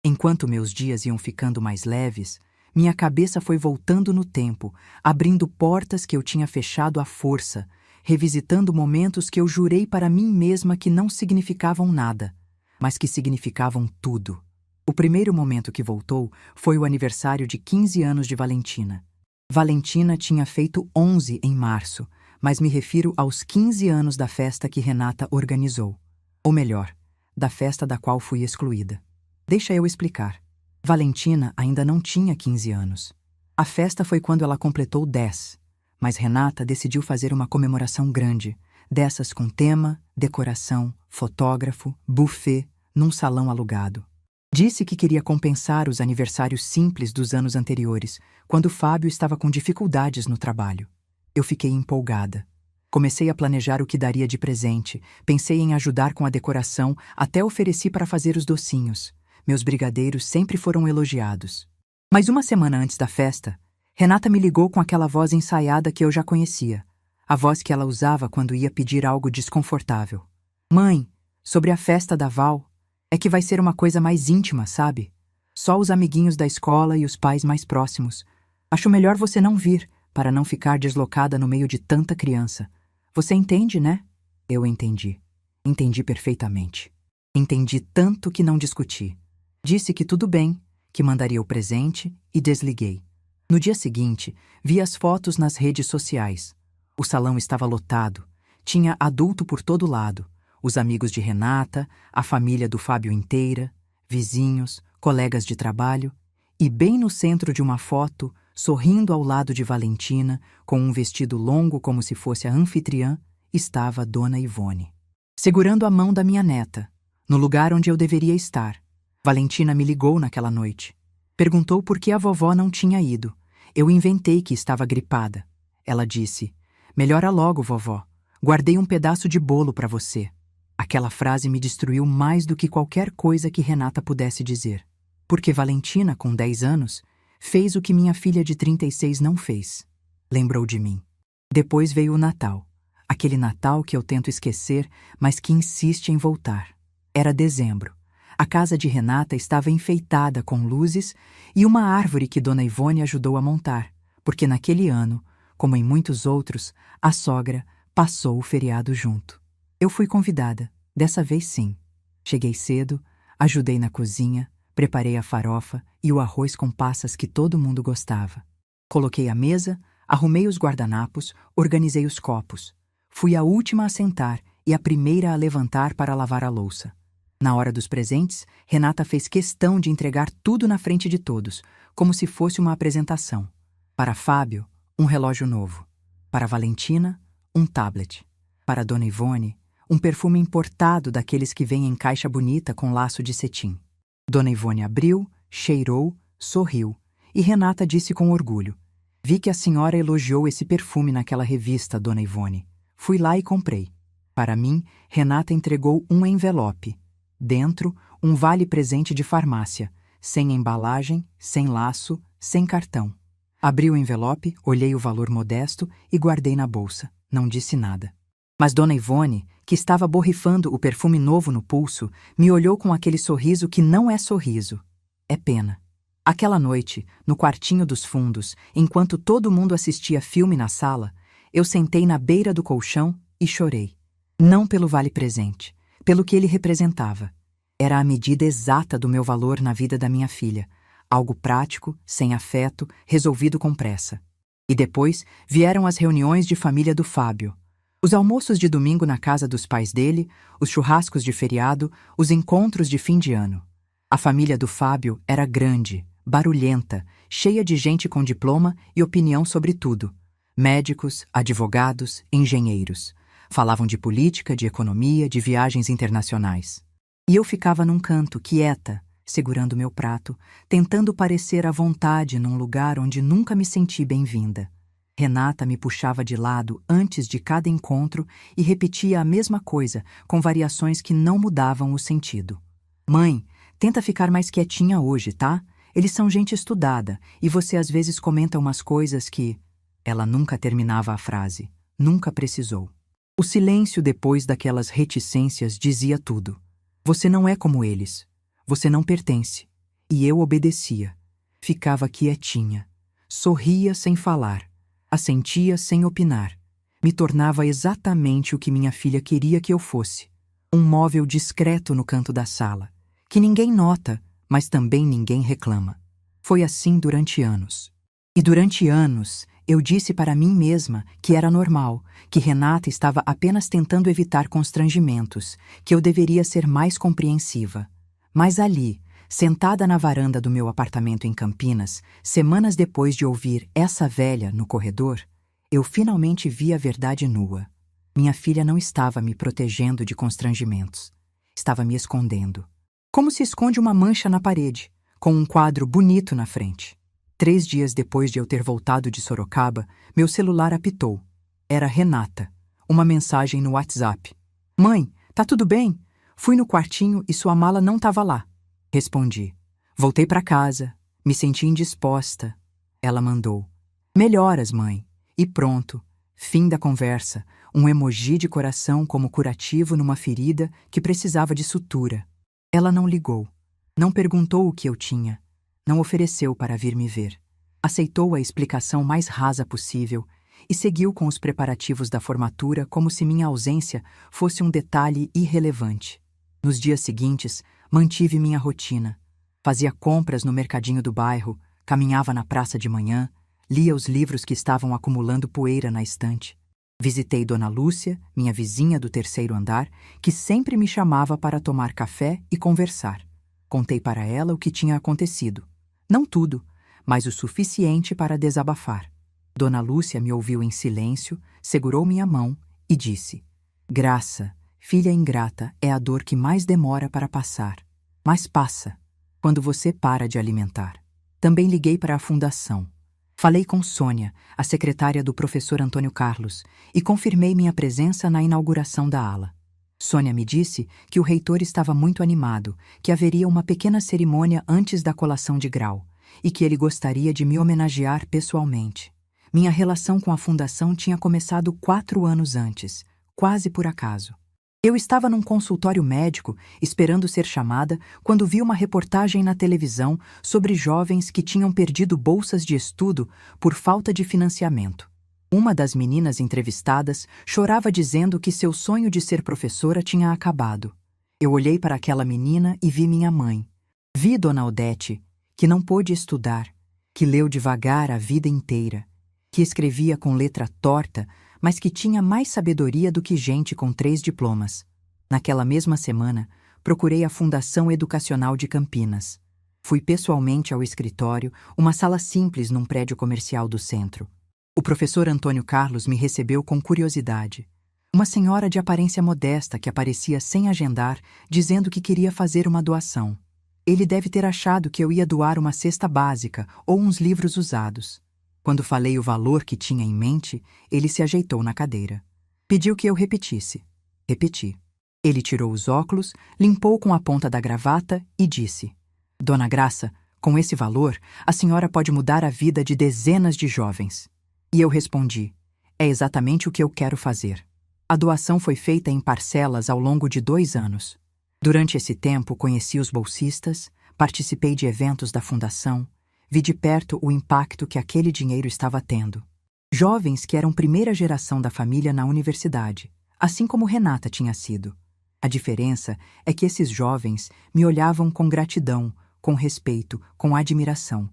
Enquanto meus dias iam ficando mais leves, minha cabeça foi voltando no tempo, abrindo portas que eu tinha fechado à força, revisitando momentos que eu jurei para mim mesma que não significavam nada, mas que significavam tudo. O primeiro momento que voltou foi o aniversário de 15 anos de Valentina. Valentina tinha feito 11 em março, mas me refiro aos 15 anos da festa que Renata organizou. Ou melhor, da festa da qual fui excluída. Deixa eu explicar. Valentina ainda não tinha 15 anos. A festa foi quando ela completou 10, mas Renata decidiu fazer uma comemoração grande, dessas com tema, decoração, fotógrafo, buffet, num salão alugado. Disse que queria compensar os aniversários simples dos anos anteriores, quando Fábio estava com dificuldades no trabalho. Eu fiquei empolgada. Comecei a planejar o que daria de presente, pensei em ajudar com a decoração, até ofereci para fazer os docinhos. Meus brigadeiros sempre foram elogiados. Mas uma semana antes da festa, Renata me ligou com aquela voz ensaiada que eu já conhecia, a voz que ela usava quando ia pedir algo desconfortável. Mãe, sobre a festa da Val, é que vai ser uma coisa mais íntima, sabe? Só os amiguinhos da escola e os pais mais próximos. Acho melhor você não vir, para não ficar deslocada no meio de tanta criança. Você entende, né? Eu entendi. Entendi perfeitamente. Entendi tanto que não discuti. Disse que tudo bem, que mandaria o presente e desliguei. No dia seguinte, vi as fotos nas redes sociais. O salão estava lotado. Tinha adulto por todo lado. Os amigos de Renata, a família do Fábio inteira, vizinhos, colegas de trabalho, e bem no centro de uma foto, sorrindo ao lado de Valentina, com um vestido longo como se fosse a anfitriã, estava Dona Ivone. Segurando a mão da minha neta, no lugar onde eu deveria estar. Valentina me ligou naquela noite. Perguntou por que a vovó não tinha ido. Eu inventei que estava gripada. Ela disse: "Melhora logo, vovó. Guardei um pedaço de bolo para você." Aquela frase me destruiu mais do que qualquer coisa que Renata pudesse dizer. Porque Valentina, com 10 anos, fez o que minha filha de 36 não fez. Lembrou de mim. Depois veio o Natal. Aquele Natal que eu tento esquecer, mas que insiste em voltar. Era dezembro. A casa de Renata estava enfeitada com luzes e uma árvore que Dona Ivone ajudou a montar, porque naquele ano, como em muitos outros, a sogra passou o feriado junto. Eu fui convidada, dessa vez sim. Cheguei cedo, ajudei na cozinha, preparei a farofa e o arroz com passas que todo mundo gostava. Coloquei a mesa, arrumei os guardanapos, organizei os copos. Fui a última a sentar e a primeira a levantar para lavar a louça. Na hora dos presentes, Renata fez questão de entregar tudo na frente de todos, como se fosse uma apresentação. Para Fábio, um relógio novo. Para Valentina, um tablet. Para Dona Ivone, um perfume importado daqueles que vêm em caixa bonita com laço de cetim. Dona Ivone abriu, cheirou, sorriu, e Renata disse com orgulho: "Vi que a senhora elogiou esse perfume naquela revista, Dona Ivone. Fui lá e comprei." Para mim, Renata entregou um envelope. Dentro, um vale-presente de farmácia, sem embalagem, sem laço, sem cartão. Abri o envelope, olhei o valor modesto e guardei na bolsa. Não disse nada. Mas Dona Ivone, que estava borrifando o perfume novo no pulso, me olhou com aquele sorriso que não é sorriso. É pena. Aquela noite, no quartinho dos fundos, enquanto todo mundo assistia filme na sala, eu sentei na beira do colchão e chorei. Não pelo vale-presente, pelo que ele representava. Era a medida exata do meu valor na vida da minha filha. Algo prático, sem afeto, resolvido com pressa. E depois vieram as reuniões de família do Fábio. Os almoços de domingo na casa dos pais dele, os churrascos de feriado, os encontros de fim de ano. A família do Fábio era grande, barulhenta, cheia de gente com diploma e opinião sobre tudo. Médicos, advogados, engenheiros. Falavam de política, de economia, de viagens internacionais. E eu ficava num canto, quieta, segurando meu prato, tentando parecer à vontade num lugar onde nunca me senti bem-vinda. Renata me puxava de lado antes de cada encontro e repetia a mesma coisa, com variações que não mudavam o sentido. "Mãe, tenta ficar mais quietinha hoje, tá? Eles são gente estudada e você às vezes comenta umas coisas que..." Ela nunca terminava a frase. Nunca precisou. O silêncio depois daquelas reticências dizia tudo. Você não é como eles. Você não pertence. E eu obedecia. Ficava quietinha. Sorria sem falar. Assentia sem opinar. Me tornava exatamente o que minha filha queria que eu fosse. Um móvel discreto no canto da sala, que ninguém nota, mas também ninguém reclama. Foi assim durante anos. E durante anos, eu disse para mim mesma que era normal, que Renata estava apenas tentando evitar constrangimentos, que eu deveria ser mais compreensiva. Mas ali, sentada na varanda do meu apartamento em Campinas, semanas depois de ouvir essa velha no corredor, eu finalmente vi a verdade nua. Minha filha não estava me protegendo de constrangimentos. Estava me escondendo. Como se esconde uma mancha na parede, com um quadro bonito na frente. 3 dias depois de eu ter voltado de Sorocaba, meu celular apitou. Era Renata. Uma mensagem no WhatsApp. "Mãe, tá tudo bem? Fui no quartinho e sua mala não estava lá." Respondi. "Voltei para casa. Me senti indisposta." Ela mandou. "Melhoras, mãe." E pronto. Fim da conversa, um emoji de coração como curativo numa ferida que precisava de sutura. Ela não ligou. Não perguntou o que eu tinha. Não ofereceu para vir me ver. Aceitou a explicação mais rasa possível e seguiu com os preparativos da formatura como se minha ausência fosse um detalhe irrelevante. Nos dias seguintes, mantive minha rotina. Fazia compras no mercadinho do bairro, caminhava na praça de manhã, lia os livros que estavam acumulando poeira na estante. Visitei Dona Lúcia, minha vizinha do terceiro andar, que sempre me chamava para tomar café e conversar. Contei para ela o que tinha acontecido. Não tudo, mas o suficiente para desabafar. Dona Lúcia me ouviu em silêncio, segurou minha mão e disse: Graça, filha ingrata, é a dor que mais demora para passar. Mas passa, quando você para de alimentar. Também liguei para a fundação. Falei com Sônia, a secretária do professor Antônio Carlos, e confirmei minha presença na inauguração da ala. Sônia me disse que o reitor estava muito animado, que haveria uma pequena cerimônia antes da colação de grau, e que ele gostaria de me homenagear pessoalmente. Minha relação com a fundação tinha começado 4 anos antes, quase por acaso. Eu estava num consultório médico, esperando ser chamada, quando vi uma reportagem na televisão sobre jovens que tinham perdido bolsas de estudo por falta de financiamento. Uma das meninas entrevistadas chorava dizendo que seu sonho de ser professora tinha acabado. Eu olhei para aquela menina e vi minha mãe. Vi Dona Odete, que não pôde estudar, que leu devagar a vida inteira, que escrevia com letra torta, mas que tinha mais sabedoria do que gente com 3 diplomas. Naquela mesma semana, procurei a Fundação Educacional de Campinas. Fui pessoalmente ao escritório, uma sala simples num prédio comercial do centro. O professor Antônio Carlos me recebeu com curiosidade. Uma senhora de aparência modesta que aparecia sem agendar, dizendo que queria fazer uma doação. Ele deve ter achado que eu ia doar uma cesta básica ou uns livros usados. Quando falei o valor que tinha em mente, ele se ajeitou na cadeira. Pediu que eu repetisse. Repeti. Ele tirou os óculos, limpou com a ponta da gravata e disse: Dona Graça, com esse valor, a senhora pode mudar a vida de dezenas de jovens. E eu respondi: é exatamente o que eu quero fazer. A doação foi feita em parcelas ao longo de 2 anos. Durante esse tempo, conheci os bolsistas, participei de eventos da fundação, vi de perto o impacto que aquele dinheiro estava tendo. Jovens que eram primeira geração da família na universidade, assim como Renata tinha sido. A diferença é que esses jovens me olhavam com gratidão, com respeito, com admiração.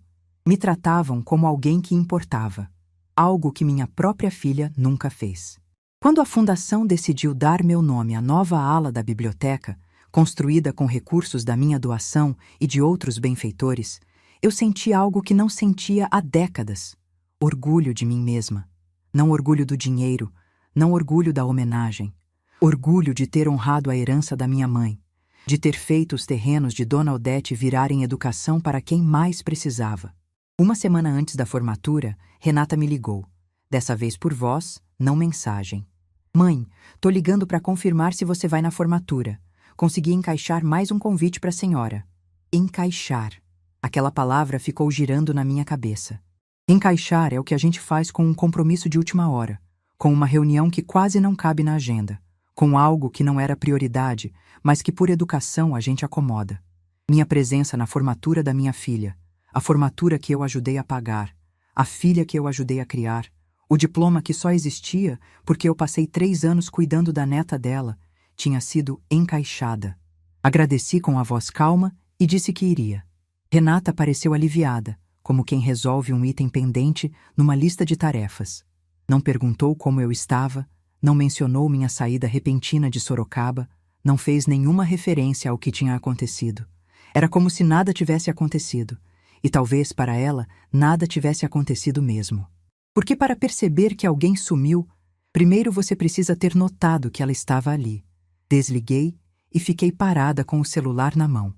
Me tratavam como alguém que importava, algo que minha própria filha nunca fez. Quando a fundação decidiu dar meu nome à nova ala da biblioteca, construída com recursos da minha doação e de outros benfeitores, eu senti algo que não sentia há décadas. Orgulho de mim mesma. Não orgulho do dinheiro, não orgulho da homenagem. Orgulho de ter honrado a herança da minha mãe, de ter feito os terrenos de Dona Odete virarem educação para quem mais precisava. Uma semana antes da formatura, Renata me ligou. Dessa vez por voz, não mensagem. Mãe, tô ligando para confirmar se você vai na formatura. Consegui encaixar mais um convite para a senhora. Encaixar. Aquela palavra ficou girando na minha cabeça. Encaixar é o que a gente faz com um compromisso de última hora, com uma reunião que quase não cabe na agenda, com algo que não era prioridade, mas que por educação a gente acomoda. Minha presença na formatura da minha filha, a formatura que eu ajudei a pagar, a filha que eu ajudei a criar, o diploma que só existia porque eu passei 3 anos cuidando da neta dela, tinha sido encaixada. Agradeci com a voz calma e disse que iria. Renata pareceu aliviada, como quem resolve um item pendente numa lista de tarefas. Não perguntou como eu estava, não mencionou minha saída repentina de Sorocaba, não fez nenhuma referência ao que tinha acontecido. Era como se nada tivesse acontecido, e talvez para ela nada tivesse acontecido mesmo. Porque para perceber que alguém sumiu, primeiro você precisa ter notado que ela estava ali. Desliguei e fiquei parada com o celular na mão.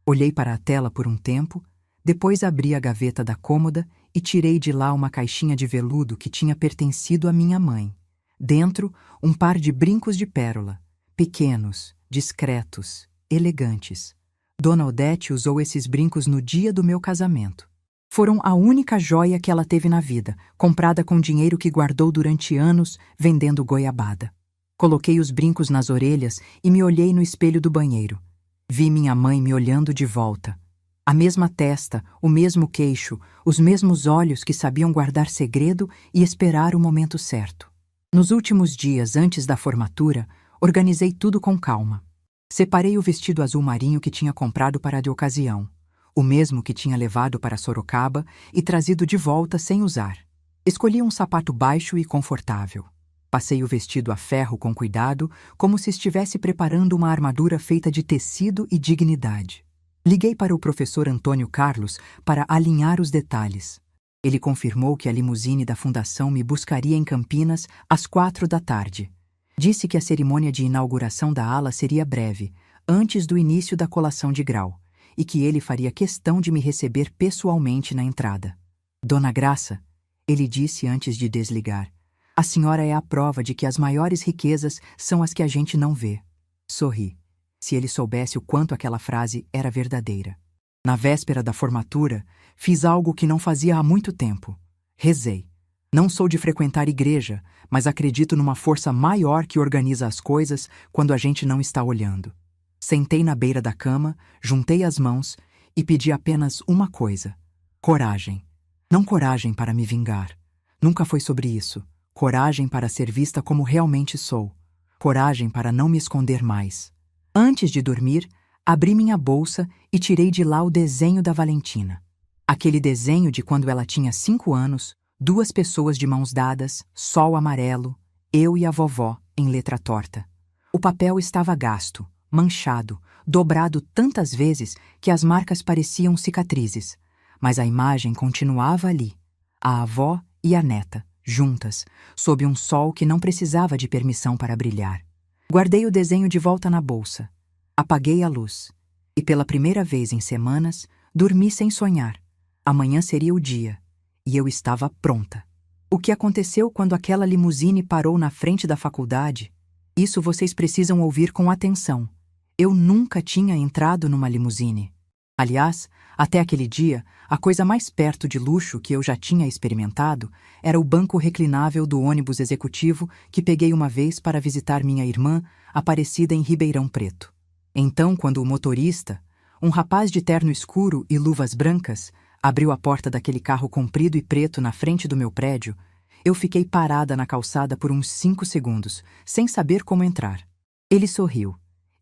Olhei para a tela por um tempo, depois abri a gaveta da cômoda e tirei de lá uma caixinha de veludo que tinha pertencido à minha mãe. Dentro, um par de brincos de pérola, pequenos, discretos, elegantes. Dona Odete usou esses brincos no dia do meu casamento. Foram a única joia que ela teve na vida, comprada com dinheiro que guardou durante anos vendendo goiabada. Coloquei os brincos nas orelhas e me olhei no espelho do banheiro. Vi minha mãe me olhando de volta. A mesma testa, o mesmo queixo, os mesmos olhos que sabiam guardar segredo e esperar o momento certo. Nos últimos dias antes da formatura, organizei tudo com calma. Separei o vestido azul marinho que tinha comprado para a ocasião, o mesmo que tinha levado para Sorocaba e trazido de volta sem usar. Escolhi um sapato baixo e confortável. Passei o vestido a ferro com cuidado, como se estivesse preparando uma armadura feita de tecido e dignidade. Liguei para o professor Antônio Carlos para alinhar os detalhes. Ele confirmou que a limusine da fundação me buscaria em Campinas às 16h. Disse que a cerimônia de inauguração da ala seria breve, antes do início da colação de grau, e que ele faria questão de me receber pessoalmente na entrada. Dona Graça, ele disse antes de desligar, a senhora é a prova de que as maiores riquezas são as que a gente não vê. Sorri. Se ele soubesse o quanto aquela frase era verdadeira. Na véspera da formatura, fiz algo que não fazia há muito tempo. Rezei. Não sou de frequentar igreja, mas acredito numa força maior que organiza as coisas quando a gente não está olhando. Sentei na beira da cama, juntei as mãos e pedi apenas uma coisa: coragem. Não coragem para me vingar. Nunca foi sobre isso. Coragem para ser vista como realmente sou. Coragem para não me esconder mais. Antes de dormir, abri minha bolsa e tirei de lá o desenho da Valentina. Aquele desenho de quando ela tinha 5 anos, 2 pessoas de mãos dadas, sol amarelo, eu e a vovó, em letra torta. O papel estava gasto, manchado, dobrado tantas vezes que as marcas pareciam cicatrizes, mas a imagem continuava ali, a avó e a neta, juntas, sob um sol que não precisava de permissão para brilhar. Guardei o desenho de volta na bolsa, apaguei a luz, e pela primeira vez em semanas, dormi sem sonhar. Amanhã seria o dia, e eu estava pronta. O que aconteceu quando aquela limusine parou na frente da faculdade? Isso vocês precisam ouvir com atenção. Eu nunca tinha entrado numa limusine. Aliás, até aquele dia, a coisa mais perto de luxo que eu já tinha experimentado era o banco reclinável do ônibus executivo que peguei uma vez para visitar minha irmã, Aparecida em Ribeirão Preto. Então, quando o motorista, um rapaz de terno escuro e luvas brancas, abriu a porta daquele carro comprido e preto na frente do meu prédio, eu fiquei parada na calçada por uns 5 segundos, sem saber como entrar. Ele sorriu,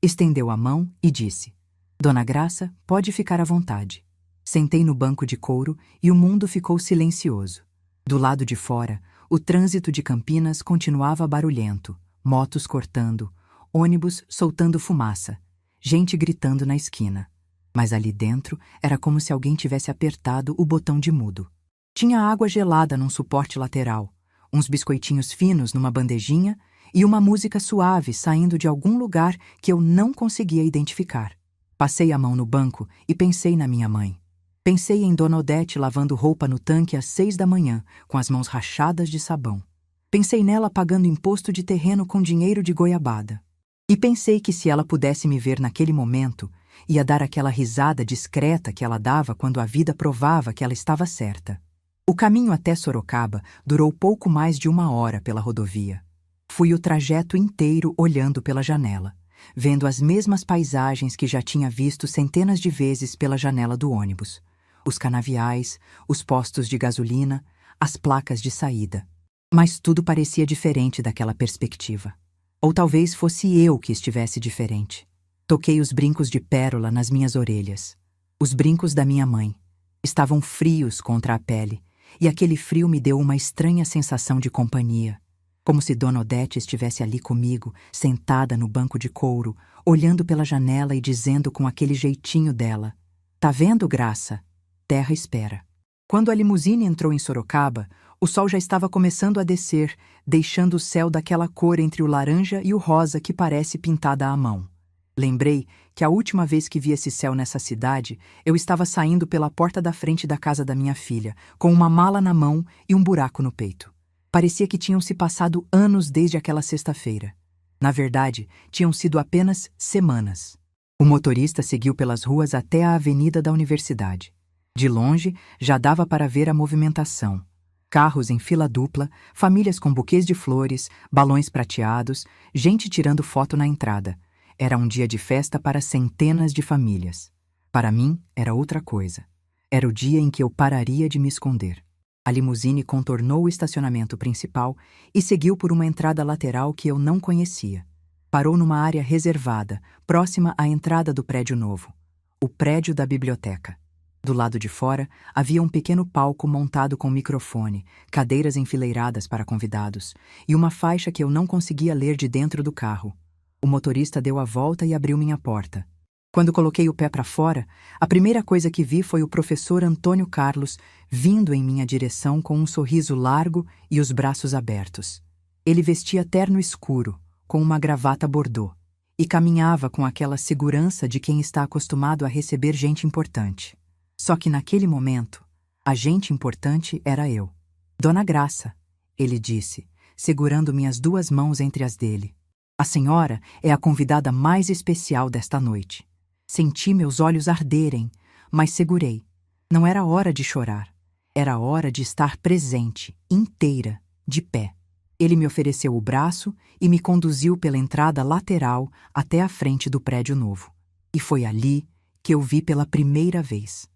estendeu a mão e disse: Dona Graça, pode ficar à vontade. Sentei no banco de couro e o mundo ficou silencioso. Do lado de fora, o trânsito de Campinas continuava barulhento, motos cortando, ônibus soltando fumaça, gente gritando na esquina. Mas ali dentro era como se alguém tivesse apertado o botão de mudo. Tinha água gelada num suporte lateral, uns biscoitinhos finos numa bandejinha e uma música suave saindo de algum lugar que eu não conseguia identificar. Passei a mão no banco e pensei na minha mãe. Pensei em Dona Odete lavando roupa no tanque às 6 da manhã, com as mãos rachadas de sabão. Pensei nela pagando imposto de terreno com dinheiro de goiabada. E pensei que se ela pudesse me ver naquele momento, ia dar aquela risada discreta que ela dava quando a vida provava que ela estava certa. O caminho até Sorocaba durou pouco mais de 1 hora pela rodovia. Fui o trajeto inteiro olhando pela janela, vendo as mesmas paisagens que já tinha visto centenas de vezes pela janela do ônibus. Os canaviais, os postos de gasolina, as placas de saída. Mas tudo parecia diferente daquela perspectiva. Ou talvez fosse eu que estivesse diferente. Toquei os brincos de pérola nas minhas orelhas. Os brincos da minha mãe. Estavam frios contra a pele, e aquele frio me deu uma estranha sensação de companhia. Como se Dona Odete estivesse ali comigo, sentada no banco de couro, olhando pela janela e dizendo com aquele jeitinho dela: Tá vendo, Graça? Terra espera. Quando a limusine entrou em Sorocaba, o sol já estava começando a descer, deixando o céu daquela cor entre o laranja e o rosa que parece pintada à mão. Lembrei que a última vez que vi esse céu nessa cidade, eu estava saindo pela porta da frente da casa da minha filha, com uma mala na mão e um buraco no peito. Parecia que tinham se passado anos desde aquela sexta-feira. Na verdade, tinham sido apenas semanas. O motorista seguiu pelas ruas até a avenida da universidade. De longe, já dava para ver a movimentação. Carros em fila dupla, famílias com buquês de flores, balões prateados, gente tirando foto na entrada. Era um dia de festa para centenas de famílias. Para mim, era outra coisa. Era o dia em que eu pararia de me esconder. A limusine contornou o estacionamento principal e seguiu por uma entrada lateral que eu não conhecia. Parou numa área reservada, próxima à entrada do prédio novo. O prédio da biblioteca. Do lado de fora, havia um pequeno palco montado com microfone, cadeiras enfileiradas para convidados, e uma faixa que eu não conseguia ler de dentro do carro. O motorista deu a volta e abriu minha porta. Quando coloquei o pé para fora, a primeira coisa que vi foi o professor Antônio Carlos vindo em minha direção com um sorriso largo e os braços abertos. Ele vestia terno escuro, com uma gravata bordô, e caminhava com aquela segurança de quem está acostumado a receber gente importante. Só que naquele momento, a gente importante era eu. Dona Graça, ele disse, segurando minhas 2 mãos entre as dele. A senhora é a convidada mais especial desta noite. Senti meus olhos arderem, mas segurei. Não era hora de chorar. Era hora de estar presente, inteira, de pé. Ele me ofereceu o braço e me conduziu pela entrada lateral até a frente do prédio novo. E foi ali que eu vi pela primeira vez.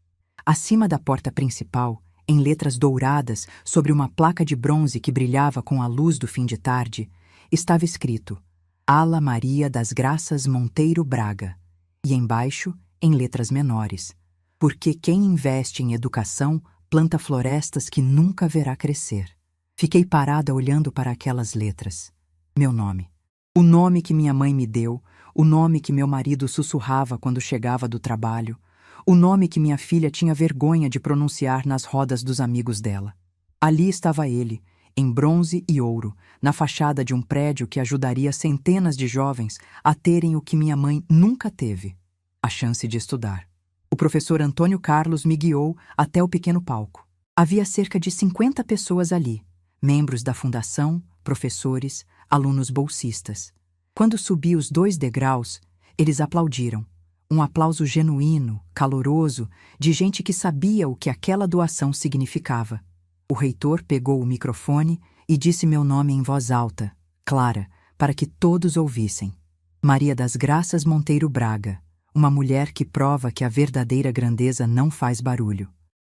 Acima da porta principal, em letras douradas sobre uma placa de bronze que brilhava com a luz do fim de tarde, estava escrito Ala Maria das Graças Monteiro Braga, e embaixo, em letras menores, porque quem investe em educação planta florestas que nunca verá crescer. Fiquei parada olhando para aquelas letras. Meu nome. O nome que minha mãe me deu, o nome que meu marido sussurrava quando chegava do trabalho, o nome que minha filha tinha vergonha de pronunciar nas rodas dos amigos dela. Ali estava ele, em bronze e ouro, na fachada de um prédio que ajudaria centenas de jovens a terem o que minha mãe nunca teve, a chance de estudar. O professor Antônio Carlos me guiou até o pequeno palco. Havia cerca de 50 pessoas ali, membros da fundação, professores, alunos bolsistas. Quando subi os 2 degraus, eles aplaudiram. Um aplauso genuíno, caloroso, de gente que sabia o que aquela doação significava. O reitor pegou o microfone e disse meu nome em voz alta, clara, para que todos ouvissem. Maria das Graças Monteiro Braga, uma mulher que prova que a verdadeira grandeza não faz barulho.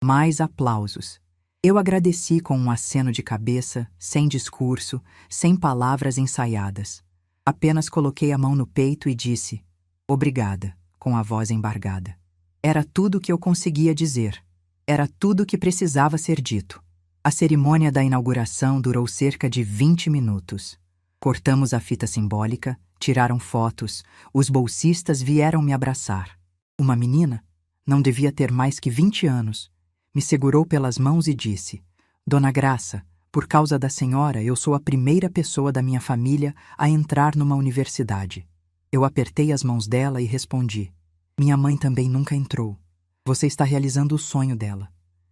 Mais aplausos. Eu agradeci com um aceno de cabeça, sem discurso, sem palavras ensaiadas. Apenas coloquei a mão no peito e disse, obrigada, com a voz embargada. Era tudo o que eu conseguia dizer. Era tudo o que precisava ser dito. A cerimônia da inauguração durou cerca de 20 minutos. Cortamos a fita simbólica, tiraram fotos, os bolsistas vieram me abraçar. Uma menina, não devia ter mais que 20 anos, me segurou pelas mãos e disse, Dona Graça, por causa da senhora eu sou a primeira pessoa da minha família a entrar numa universidade. Eu apertei as mãos dela e respondi, minha mãe também nunca entrou. Você está realizando o sonho dela.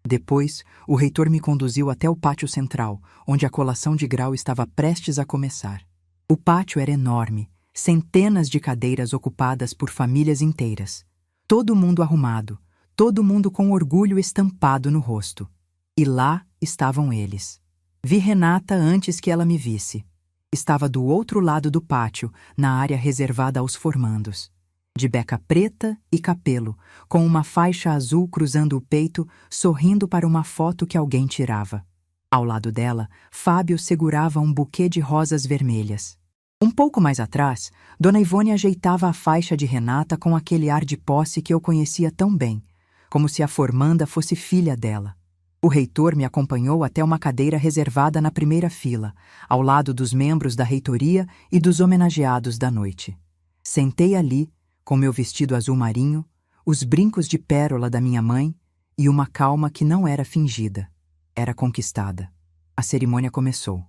Depois, o reitor me conduziu até o pátio central, onde a colação de grau estava prestes a começar. O pátio era enorme, centenas de cadeiras ocupadas por famílias inteiras. Todo mundo arrumado, todo mundo com orgulho estampado no rosto. E lá estavam eles. Vi Renata antes que ela me visse. Estava do outro lado do pátio, na área reservada aos formandos. De beca preta e capelo, com uma faixa azul cruzando o peito, sorrindo para uma foto que alguém tirava. Ao lado dela, Fábio segurava um buquê de rosas vermelhas. Um pouco mais atrás, Dona Ivone ajeitava a faixa de Renata com aquele ar de posse que eu conhecia tão bem, como se a formanda fosse filha dela. O reitor me acompanhou até uma cadeira reservada na primeira fila, ao lado dos membros da reitoria e dos homenageados da noite. Sentei ali, com meu vestido azul marinho, os brincos de pérola da minha mãe e uma calma que não era fingida, era conquistada. A cerimônia começou.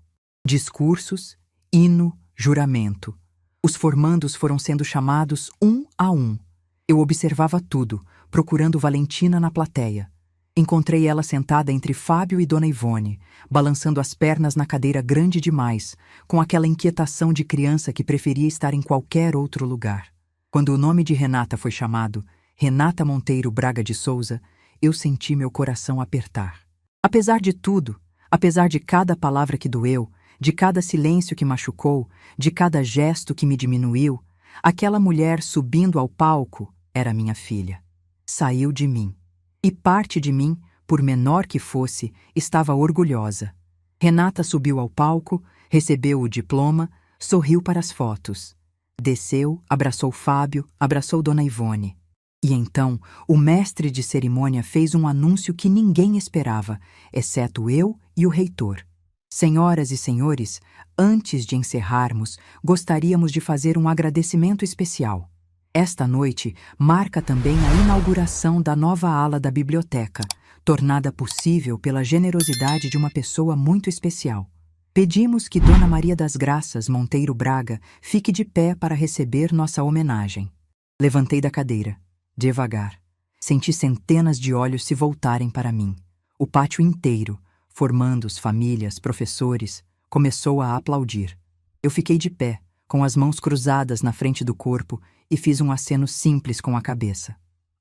Discursos, hino, juramento. Os formandos foram sendo chamados um a um. Eu observava tudo, procurando Valentina na plateia. Encontrei ela sentada entre Fábio e Dona Ivone, balançando as pernas na cadeira grande demais, com aquela inquietação de criança que preferia estar em qualquer outro lugar. Quando o nome de Renata foi chamado, Renata Monteiro Braga de Souza, eu senti meu coração apertar. Apesar de tudo, apesar de cada palavra que doeu, de cada silêncio que machucou, de cada gesto que me diminuiu, aquela mulher subindo ao palco era minha filha. Saiu de mim. E parte de mim, por menor que fosse, estava orgulhosa. Renata subiu ao palco, recebeu o diploma, sorriu para as fotos. Desceu, abraçou Fábio, abraçou Dona Ivone. E então, o mestre de cerimônia fez um anúncio que ninguém esperava, exceto eu e o reitor. Senhoras e senhores, antes de encerrarmos, gostaríamos de fazer um agradecimento especial. Esta noite marca também a inauguração da nova ala da biblioteca, tornada possível pela generosidade de uma pessoa muito especial. Pedimos que Dona Maria das Graças Monteiro Braga fique de pé para receber nossa homenagem. Levantei da cadeira. Devagar. Senti centenas de olhos se voltarem para mim. O pátio inteiro, formandos, famílias, professores, começou a aplaudir. Eu fiquei de pé, com as mãos cruzadas na frente do corpo e fiz um aceno simples com a cabeça.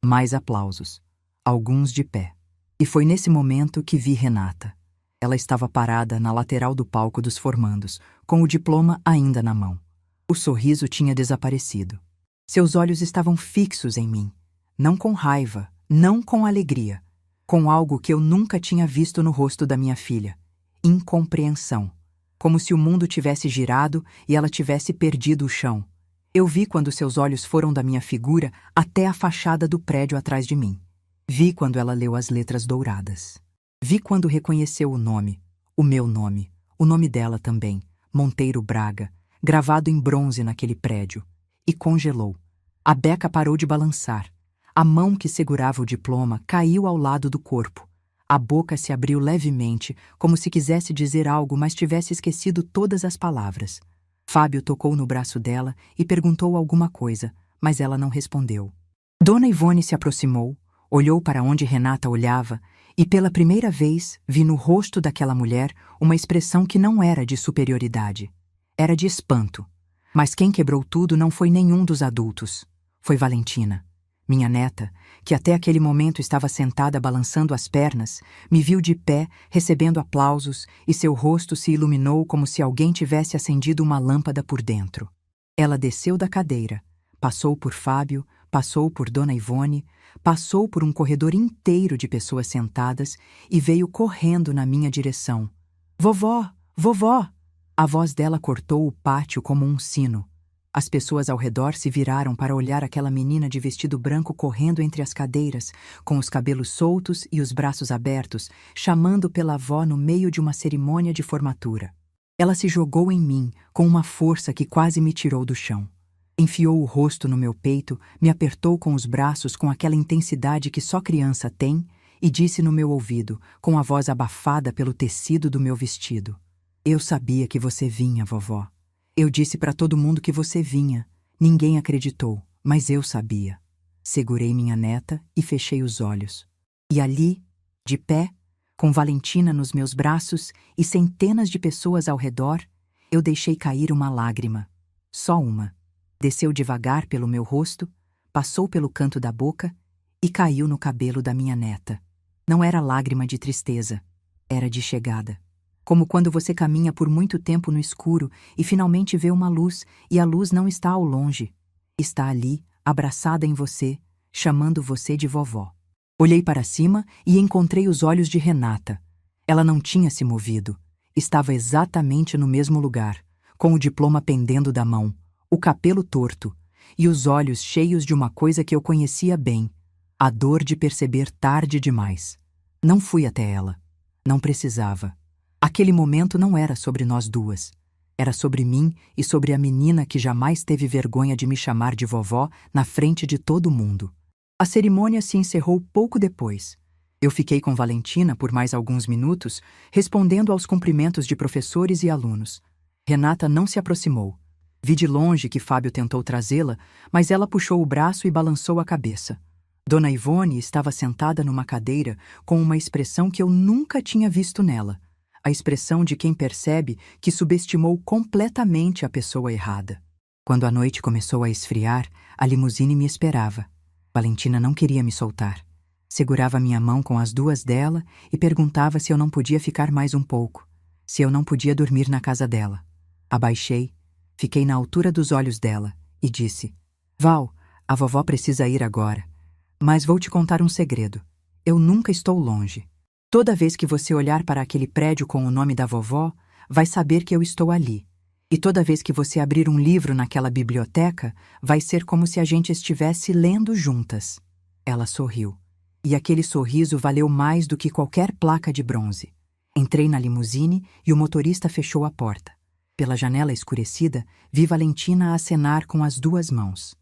Mais aplausos. Alguns de pé. E foi nesse momento que vi Renata. Ela estava parada na lateral do palco dos formandos, com o diploma ainda na mão. O sorriso tinha desaparecido. Seus olhos estavam fixos em mim. Não com raiva, não com alegria, com algo que eu nunca tinha visto no rosto da minha filha. Incompreensão. Como se o mundo tivesse girado e ela tivesse perdido o chão. Eu vi quando seus olhos foram da minha figura até a fachada do prédio atrás de mim. Vi quando ela leu as letras douradas. Vi quando reconheceu o meu nome, o nome dela também, Monteiro Braga, gravado em bronze naquele prédio. E congelou. A beca parou de balançar. A mão que segurava o diploma caiu ao lado do corpo. A boca se abriu levemente, como se quisesse dizer algo, mas tivesse esquecido todas as palavras. Fábio tocou no braço dela e perguntou alguma coisa, mas ela não respondeu. Dona Ivone se aproximou, olhou para onde Renata olhava e, pela primeira vez, vi no rosto daquela mulher uma expressão que não era de superioridade. Era de espanto. Mas quem quebrou tudo não foi nenhum dos adultos. Foi Valentina. Minha neta, que até aquele momento estava sentada balançando as pernas, me viu de pé, recebendo aplausos, e seu rosto se iluminou como se alguém tivesse acendido uma lâmpada por dentro. Ela desceu da cadeira, passou por Fábio, passou por Dona Ivone, passou por um corredor inteiro de pessoas sentadas e veio correndo na minha direção. Vovó! Vovó! A voz dela cortou o pátio como um sino. As pessoas ao redor se viraram para olhar aquela menina de vestido branco correndo entre as cadeiras, com os cabelos soltos e os braços abertos, chamando pela avó no meio de uma cerimônia de formatura. Ela se jogou em mim, com uma força que quase me tirou do chão. Enfiou o rosto no meu peito, me apertou com os braços com aquela intensidade que só criança tem e disse no meu ouvido, com a voz abafada pelo tecido do meu vestido: Eu sabia que você vinha, vovó. Eu disse para todo mundo que você vinha. Ninguém acreditou, mas eu sabia. Segurei minha neta e fechei os olhos. E ali, de pé, com Valentina nos meus braços e centenas de pessoas ao redor, eu deixei cair uma lágrima. Só uma. Desceu devagar pelo meu rosto, passou pelo canto da boca e caiu no cabelo da minha neta. Não era lágrima de tristeza, era de chegada. Como quando você caminha por muito tempo no escuro e finalmente vê uma luz, e a luz não está ao longe. Está ali, abraçada em você, chamando você de vovó. Olhei para cima e encontrei os olhos de Renata. Ela não tinha se movido. Estava exatamente no mesmo lugar, com o diploma pendendo da mão, o cabelo torto, e os olhos cheios de uma coisa que eu conhecia bem, a dor de perceber tarde demais. Não fui até ela. Não precisava. Aquele momento não era sobre nós duas. Era sobre mim e sobre a menina que jamais teve vergonha de me chamar de vovó na frente de todo mundo. A cerimônia se encerrou pouco depois. Eu fiquei com Valentina por mais alguns minutos, respondendo aos cumprimentos de professores e alunos. Renata não se aproximou. Vi de longe que Fábio tentou trazê-la, mas ela puxou o braço e balançou a cabeça. Dona Ivone estava sentada numa cadeira com uma expressão que eu nunca tinha visto nela. A expressão de quem percebe que subestimou completamente a pessoa errada. Quando a noite começou a esfriar, a limusine me esperava. Valentina não queria me soltar. Segurava minha mão com as duas dela e perguntava se eu não podia ficar mais um pouco, se eu não podia dormir na casa dela. Abaixei, fiquei na altura dos olhos dela e disse: Val, a vovó precisa ir agora, mas vou te contar um segredo. Eu nunca estou longe. Toda vez que você olhar para aquele prédio com o nome da vovó, vai saber que eu estou ali. E toda vez que você abrir um livro naquela biblioteca, vai ser como se a gente estivesse lendo juntas. Ela sorriu. E aquele sorriso valeu mais do que qualquer placa de bronze. Entrei na limusine e o motorista fechou a porta. Pela janela escurecida, vi Valentina acenar com as duas mãos.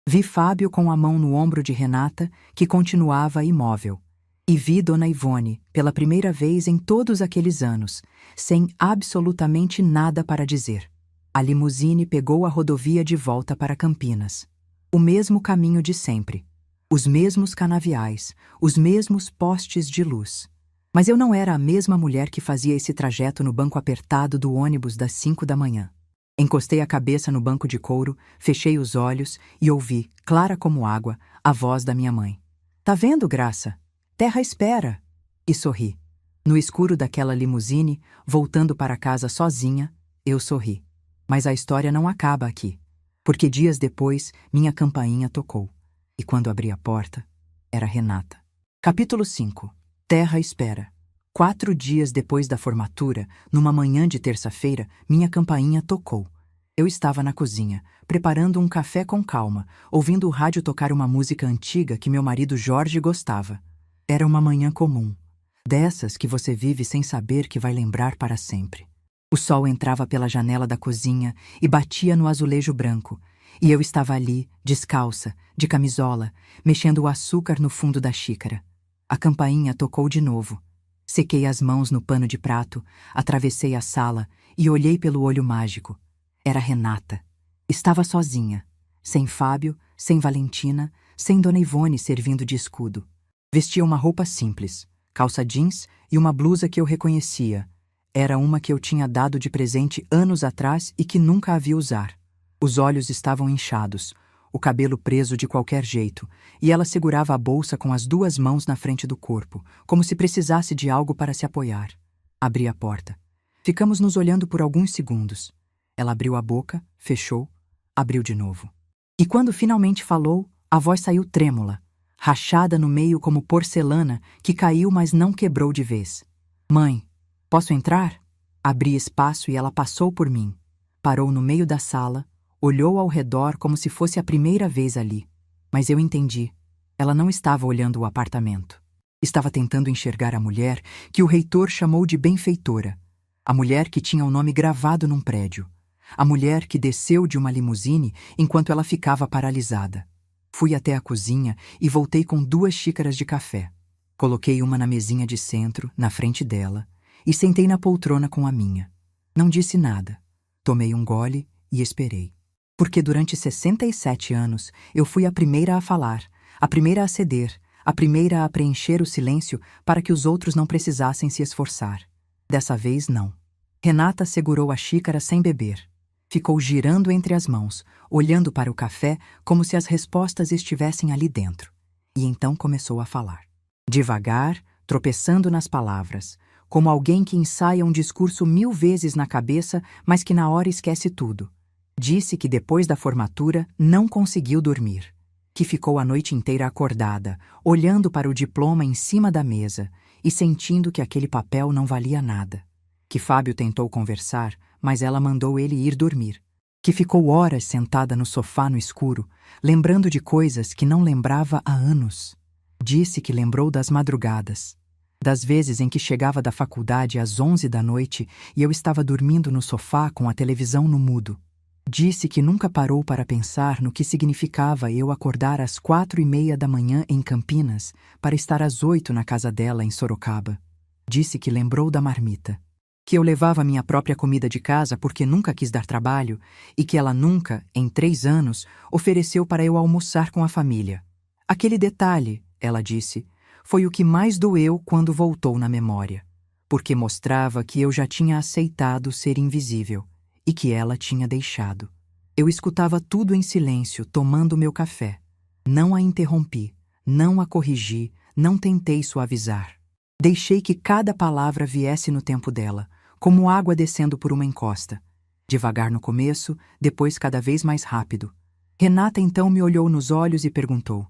Vi Fábio com a mão no ombro de Renata, que continuava imóvel. E vi Dona Ivone, pela primeira vez em todos aqueles anos, sem absolutamente nada para dizer. A limusine pegou a rodovia de volta para Campinas. O mesmo caminho de sempre. Os mesmos canaviais, os mesmos postes de luz. Mas eu não era a mesma mulher que fazia esse trajeto no banco apertado do ônibus das 5 da manhã. Encostei a cabeça no banco de couro, fechei os olhos e ouvi, clara como água, a voz da minha mãe. Tá vendo, Graça? Terra espera! E sorri. No escuro daquela limusine, voltando para casa sozinha, eu sorri. Mas a história não acaba aqui. Porque dias depois, minha campainha tocou. E quando abri a porta, era Renata. Capítulo 5. Terra espera. 4 dias depois da formatura, numa manhã de terça-feira, minha campainha tocou. Eu estava na cozinha, preparando um café com calma, ouvindo o rádio tocar uma música antiga que meu marido Jorge gostava. Era uma manhã comum, dessas que você vive sem saber que vai lembrar para sempre. O sol entrava pela janela da cozinha e batia no azulejo branco, e eu estava ali, descalça, de camisola, mexendo o açúcar no fundo da xícara. A campainha tocou de novo. Sequei as mãos no pano de prato, atravessei a sala e olhei pelo olho mágico. Era Renata. Estava sozinha, sem Fábio, sem Valentina, sem Dona Ivone servindo de escudo. Vestia uma roupa simples, calça jeans e uma blusa que eu reconhecia. Era uma que eu tinha dado de presente anos atrás e que nunca havia usar. Os olhos estavam inchados, o cabelo preso de qualquer jeito, e ela segurava a bolsa com as duas mãos na frente do corpo, como se precisasse de algo para se apoiar. Abri a porta. Ficamos nos olhando por alguns segundos. Ela abriu a boca, fechou, abriu de novo. E quando finalmente falou, a voz saiu trêmula, rachada no meio como porcelana, que caiu, mas não quebrou de vez. Mãe, posso entrar? Abri espaço e ela passou por mim. Parou no meio da sala, olhou ao redor como se fosse a primeira vez ali. Mas eu entendi. Ela não estava olhando o apartamento. Estava tentando enxergar a mulher que o reitor chamou de benfeitora. A mulher que tinha o nome gravado num prédio. A mulher que desceu de uma limusine enquanto ela ficava paralisada. Fui até a cozinha e voltei com 2 xícaras de café. Coloquei uma na mesinha de centro, na frente dela, e sentei na poltrona com a minha. Não disse nada. Tomei um gole e esperei. Porque durante 67 anos eu fui a primeira a falar, a primeira a ceder, a primeira a preencher o silêncio para que os outros não precisassem se esforçar. Dessa vez, não. Renata segurou a xícara sem beber. Ficou girando entre as mãos, olhando para o café como se as respostas estivessem ali dentro. E então começou a falar. Devagar, tropeçando nas palavras, como alguém que ensaia um discurso 1000 vezes na cabeça, mas que na hora esquece tudo. Disse que depois da formatura não conseguiu dormir, que ficou a noite inteira acordada, olhando para o diploma em cima da mesa e sentindo que aquele papel não valia nada. Que Fábio tentou conversar, mas ela mandou ele ir dormir. Que ficou horas sentada no sofá no escuro, lembrando de coisas que não lembrava há anos. Disse que lembrou das madrugadas, das vezes em que chegava da faculdade às 11 da noite e eu estava dormindo no sofá com a televisão no mudo. Disse que nunca parou para pensar no que significava eu acordar às 4:30 da manhã em Campinas para estar às 8 na casa dela em Sorocaba. Disse que lembrou da marmita. Que eu levava minha própria comida de casa porque nunca quis dar trabalho e que ela nunca, em 3 anos, ofereceu para eu almoçar com a família. Aquele detalhe, ela disse, foi o que mais doeu quando voltou na memória, porque mostrava que eu já tinha aceitado ser invisível e que ela tinha deixado. Eu escutava tudo em silêncio, tomando meu café. Não a interrompi, não a corrigi, não tentei suavizar. Deixei que cada palavra viesse no tempo dela, como água descendo por uma encosta. Devagar no começo, depois cada vez mais rápido. Renata então me olhou nos olhos e perguntou: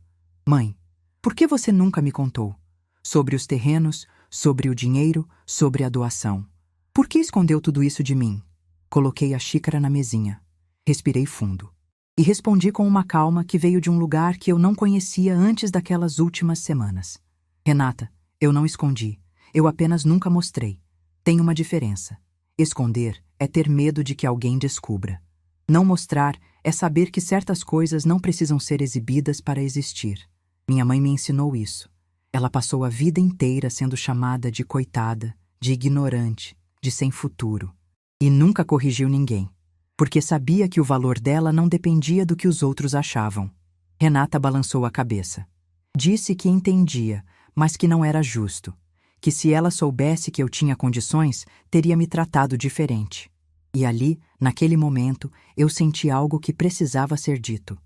Mãe, por que você nunca me contou? Sobre os terrenos, sobre o dinheiro, sobre a doação. Por que escondeu tudo isso de mim? Coloquei a xícara na mesinha. Respirei fundo. E respondi com uma calma que veio de um lugar que eu não conhecia antes daquelas últimas semanas. Renata, eu não escondi. Eu apenas nunca mostrei. Tem uma diferença. Esconder é ter medo de que alguém descubra. Não mostrar é saber que certas coisas não precisam ser exibidas para existir. Minha mãe me ensinou isso. Ela passou a vida inteira sendo chamada de coitada, de ignorante, de sem futuro. E nunca corrigiu ninguém, porque sabia que o valor dela não dependia do que os outros achavam. Renata balançou a cabeça. Disse que entendia, mas que não era justo. Que se ela soubesse que eu tinha condições, teria me tratado diferente. E ali, naquele momento, eu senti algo que precisava ser dito.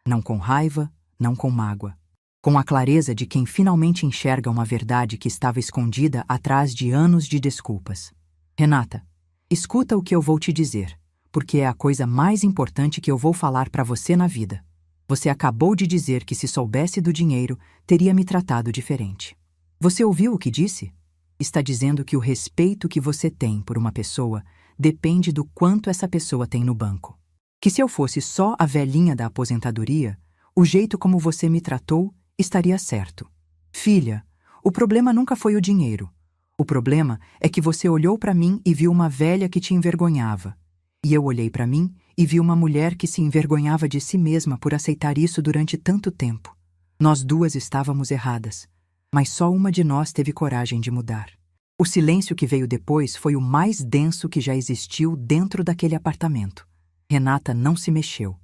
Não com raiva, não com mágoa. Com a clareza de quem finalmente enxerga uma verdade que estava escondida atrás de anos de desculpas. Renata, escuta o que eu vou te dizer, porque é a coisa mais importante que eu vou falar para você na vida. Você acabou de dizer que se soubesse do dinheiro, teria me tratado diferente. Você ouviu o que disse? Está dizendo que o respeito que você tem por uma pessoa depende do quanto essa pessoa tem no banco. Que se eu fosse só a velhinha da aposentadoria, o jeito como você me tratou estaria certo. Filha, o problema nunca foi o dinheiro. O problema é que você olhou para mim e viu uma velha que te envergonhava. E eu olhei para mim e vi uma mulher que se envergonhava de si mesma por aceitar isso durante tanto tempo. Nós duas estávamos erradas, mas só uma de nós teve coragem de mudar. O silêncio que veio depois foi o mais denso que já existiu dentro daquele apartamento. Renata não se mexeu.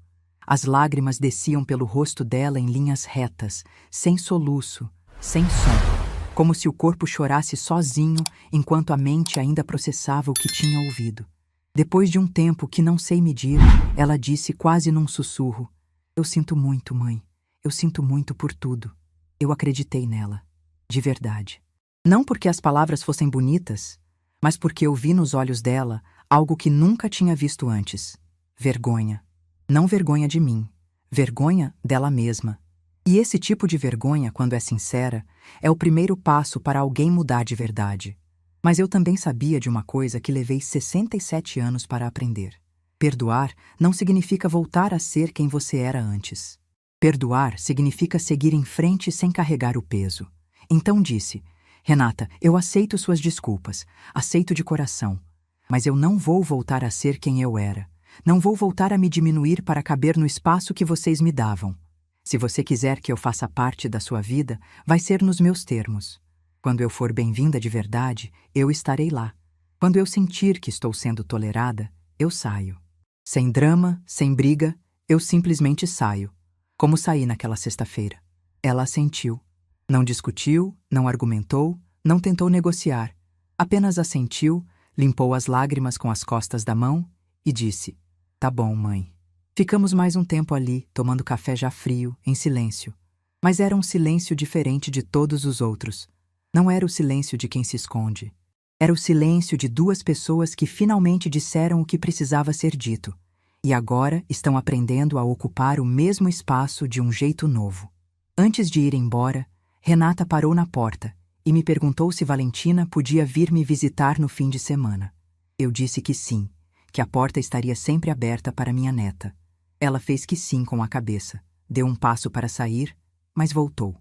As lágrimas desciam pelo rosto dela em linhas retas, sem soluço, sem som, como se o corpo chorasse sozinho enquanto a mente ainda processava o que tinha ouvido. Depois de um tempo que não sei medir, ela disse quase num sussurro: Eu sinto muito, mãe. Eu sinto muito por tudo. Eu acreditei nela. De verdade. Não porque as palavras fossem bonitas, mas porque eu vi nos olhos dela algo que nunca tinha visto antes. Vergonha. Não vergonha de mim, vergonha dela mesma. E esse tipo de vergonha, quando é sincera, é o primeiro passo para alguém mudar de verdade. Mas eu também sabia de uma coisa que levei 67 anos para aprender. Perdoar não significa voltar a ser quem você era antes. Perdoar significa seguir em frente sem carregar o peso. Então disse: Renata, eu aceito suas desculpas, aceito de coração, mas eu não vou voltar a ser quem eu era. Não vou voltar a me diminuir para caber no espaço que vocês me davam. Se você quiser que eu faça parte da sua vida, vai ser nos meus termos. Quando eu for bem-vinda de verdade, eu estarei lá. Quando eu sentir que estou sendo tolerada, eu saio. Sem drama, sem briga, eu simplesmente saio. Como saí naquela sexta-feira. Ela assentiu. Não discutiu, não argumentou, não tentou negociar. Apenas assentiu, limpou as lágrimas com as costas da mão e disse: Tá bom, mãe. Ficamos mais um tempo ali, tomando café já frio, em silêncio. Mas era um silêncio diferente de todos os outros. Não era o silêncio de quem se esconde. Era o silêncio de duas pessoas que finalmente disseram o que precisava ser dito. E agora estão aprendendo a ocupar o mesmo espaço de um jeito novo. Antes de ir embora, Renata parou na porta e me perguntou se Valentina podia vir me visitar no fim de semana. Eu disse que sim, que a porta estaria sempre aberta para minha neta. Ela fez que sim com a cabeça, deu um passo para sair, mas voltou.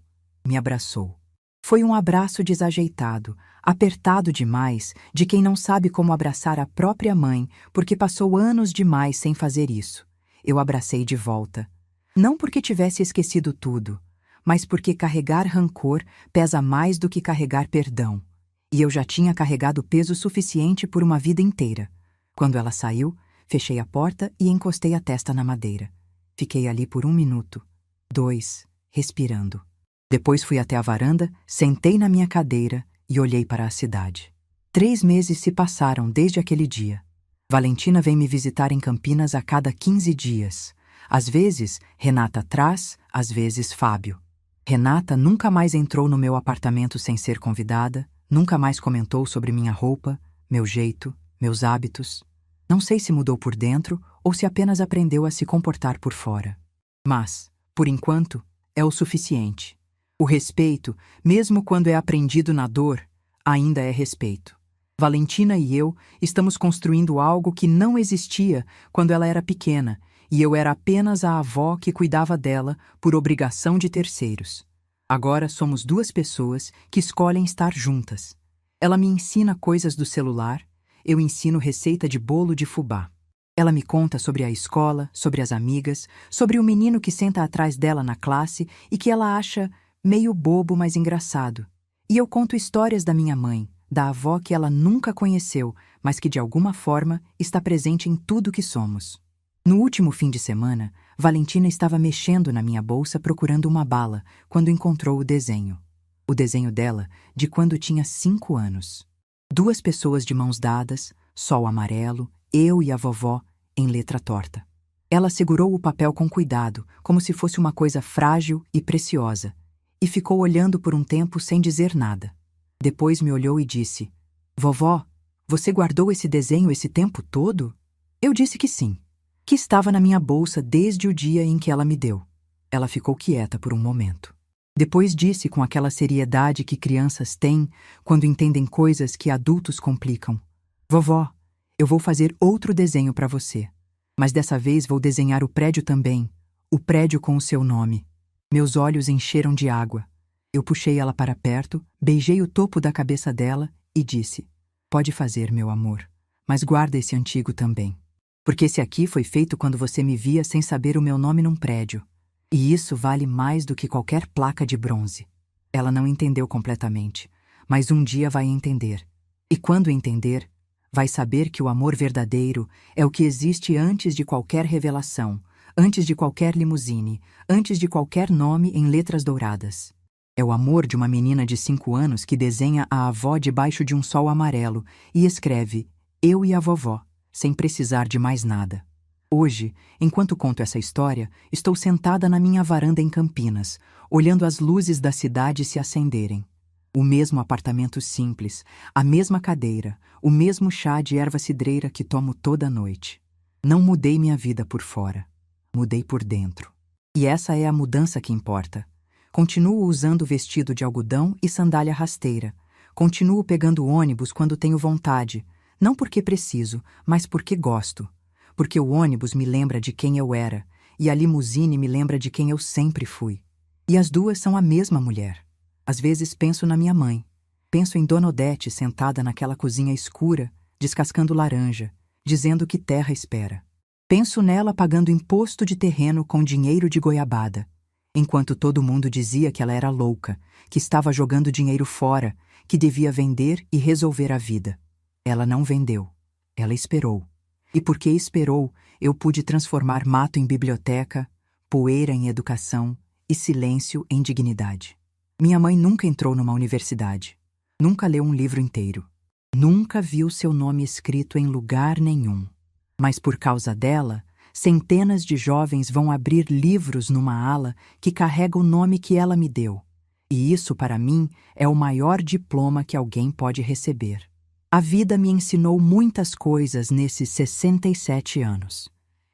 Me abraçou. Foi um abraço desajeitado, apertado demais, de quem não sabe como abraçar a própria mãe, porque passou anos demais sem fazer isso. Eu abracei de volta. Não porque tivesse esquecido tudo, mas porque carregar rancor pesa mais do que carregar perdão. E eu já tinha carregado peso suficiente por uma vida inteira. Quando ela saiu, fechei a porta e encostei a testa na madeira. Fiquei ali por 1 minuto, 2, respirando. Depois fui até a varanda, sentei na minha cadeira e olhei para a cidade. 3 meses se passaram desde aquele dia. Valentina vem me visitar em Campinas a cada 15 dias. Às vezes, Renata traz, às vezes Fábio. Renata nunca mais entrou no meu apartamento sem ser convidada, nunca mais comentou sobre minha roupa, meu jeito, meus hábitos. Não sei se mudou por dentro ou se apenas aprendeu a se comportar por fora. Mas, por enquanto, é o suficiente. O respeito, mesmo quando é aprendido na dor, ainda é respeito. Valentina e eu estamos construindo algo que não existia quando ela era pequena, e eu era apenas a avó que cuidava dela por obrigação de terceiros. Agora somos duas pessoas que escolhem estar juntas. Ela me ensina coisas do celular, eu ensino receita de bolo de fubá. Ela me conta sobre a escola, sobre as amigas, sobre o menino que senta atrás dela na classe e que ela acha meio bobo, mas engraçado. E eu conto histórias da minha mãe, da avó que ela nunca conheceu, mas que de alguma forma está presente em tudo que somos. No último fim de semana, Valentina estava mexendo na minha bolsa procurando uma bala, quando encontrou o desenho. O desenho dela, de quando tinha 5 anos. 2 pessoas de mãos dadas, sol amarelo, eu e a vovó, em letra torta. Ela segurou o papel com cuidado, como se fosse uma coisa frágil e preciosa, e ficou olhando por um tempo sem dizer nada. Depois me olhou e disse: "Vovó, você guardou esse desenho esse tempo todo?" Eu disse que sim, que estava na minha bolsa desde o dia em que ela me deu. Ela ficou quieta por um momento. Depois disse com aquela seriedade que crianças têm quando entendem coisas que adultos complicam: "Vovó, eu vou fazer outro desenho para você. Mas dessa vez vou desenhar o prédio também, o prédio com o seu nome." Meus olhos encheram de água. Eu puxei ela para perto, beijei o topo da cabeça dela e disse: "Pode fazer, meu amor, mas guarda esse antigo também. Porque esse aqui foi feito quando você me via sem saber o meu nome num prédio. E isso vale mais do que qualquer placa de bronze." Ela não entendeu completamente, mas um dia vai entender. E quando entender, vai saber que o amor verdadeiro é o que existe antes de qualquer revelação, antes de qualquer limusine, antes de qualquer nome em letras douradas. É o amor de uma menina de 5 anos que desenha a avó debaixo de um sol amarelo e escreve "Eu e a vovó", sem precisar de mais nada. Hoje, enquanto conto essa história, estou sentada na minha varanda em Campinas, olhando as luzes da cidade se acenderem. O mesmo apartamento simples, a mesma cadeira, o mesmo chá de erva cidreira que tomo toda noite. Não mudei minha vida por fora. Mudei por dentro. E essa é a mudança que importa. Continuo usando vestido de algodão e sandália rasteira. Continuo pegando ônibus quando tenho vontade, não porque preciso, mas porque gosto. Porque o ônibus me lembra de quem eu era, e a limusine me lembra de quem eu sempre fui. E as duas são a mesma mulher. Às vezes penso na minha mãe. Penso em Dona Odete sentada naquela cozinha escura, descascando laranja, dizendo que terra espera. Penso nela pagando imposto de terreno com dinheiro de goiabada, enquanto todo mundo dizia que ela era louca, que estava jogando dinheiro fora, que devia vender e resolver a vida. Ela não vendeu. Ela esperou. E porque esperou, eu pude transformar mato em biblioteca, poeira em educação e silêncio em dignidade. Minha mãe nunca entrou numa universidade. Nunca leu um livro inteiro. Nunca viu seu nome escrito em lugar nenhum. Mas por causa dela, centenas de jovens vão abrir livros numa ala que carrega o nome que ela me deu. E isso, para mim, é o maior diploma que alguém pode receber. A vida me ensinou muitas coisas nesses 67 anos.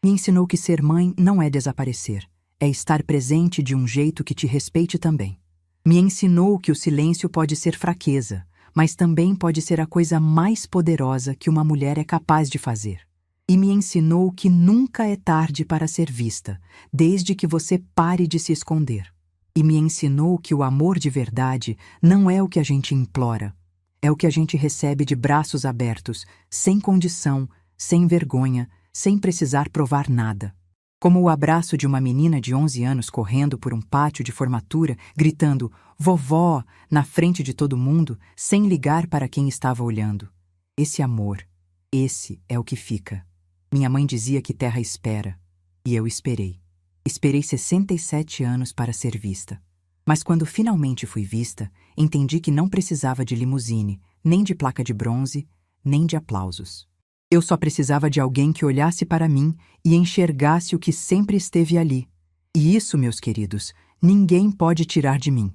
Me ensinou que ser mãe não é desaparecer, é estar presente de um jeito que te respeite também. Me ensinou que o silêncio pode ser fraqueza, mas também pode ser a coisa mais poderosa que uma mulher é capaz de fazer. E me ensinou que nunca é tarde para ser vista, desde que você pare de se esconder. E me ensinou que o amor de verdade não é o que a gente implora, é o que a gente recebe de braços abertos, sem condição, sem vergonha, sem precisar provar nada. Como o abraço de uma menina de 11 anos correndo por um pátio de formatura, gritando "Vovó" na frente de todo mundo, sem ligar para quem estava olhando. Esse amor, esse é o que fica. Minha mãe dizia que terra espera, e eu esperei. Esperei 67 anos para ser vista. Mas quando finalmente fui vista, entendi que não precisava de limusine, nem de placa de bronze, nem de aplausos. Eu só precisava de alguém que olhasse para mim e enxergasse o que sempre esteve ali. E isso, meus queridos, ninguém pode tirar de mim.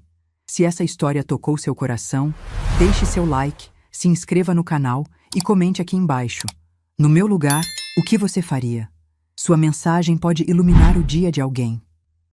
Se essa história tocou seu coração, deixe seu like, se inscreva no canal e comente aqui embaixo. No meu lugar, o que você faria? Sua mensagem pode iluminar o dia de alguém.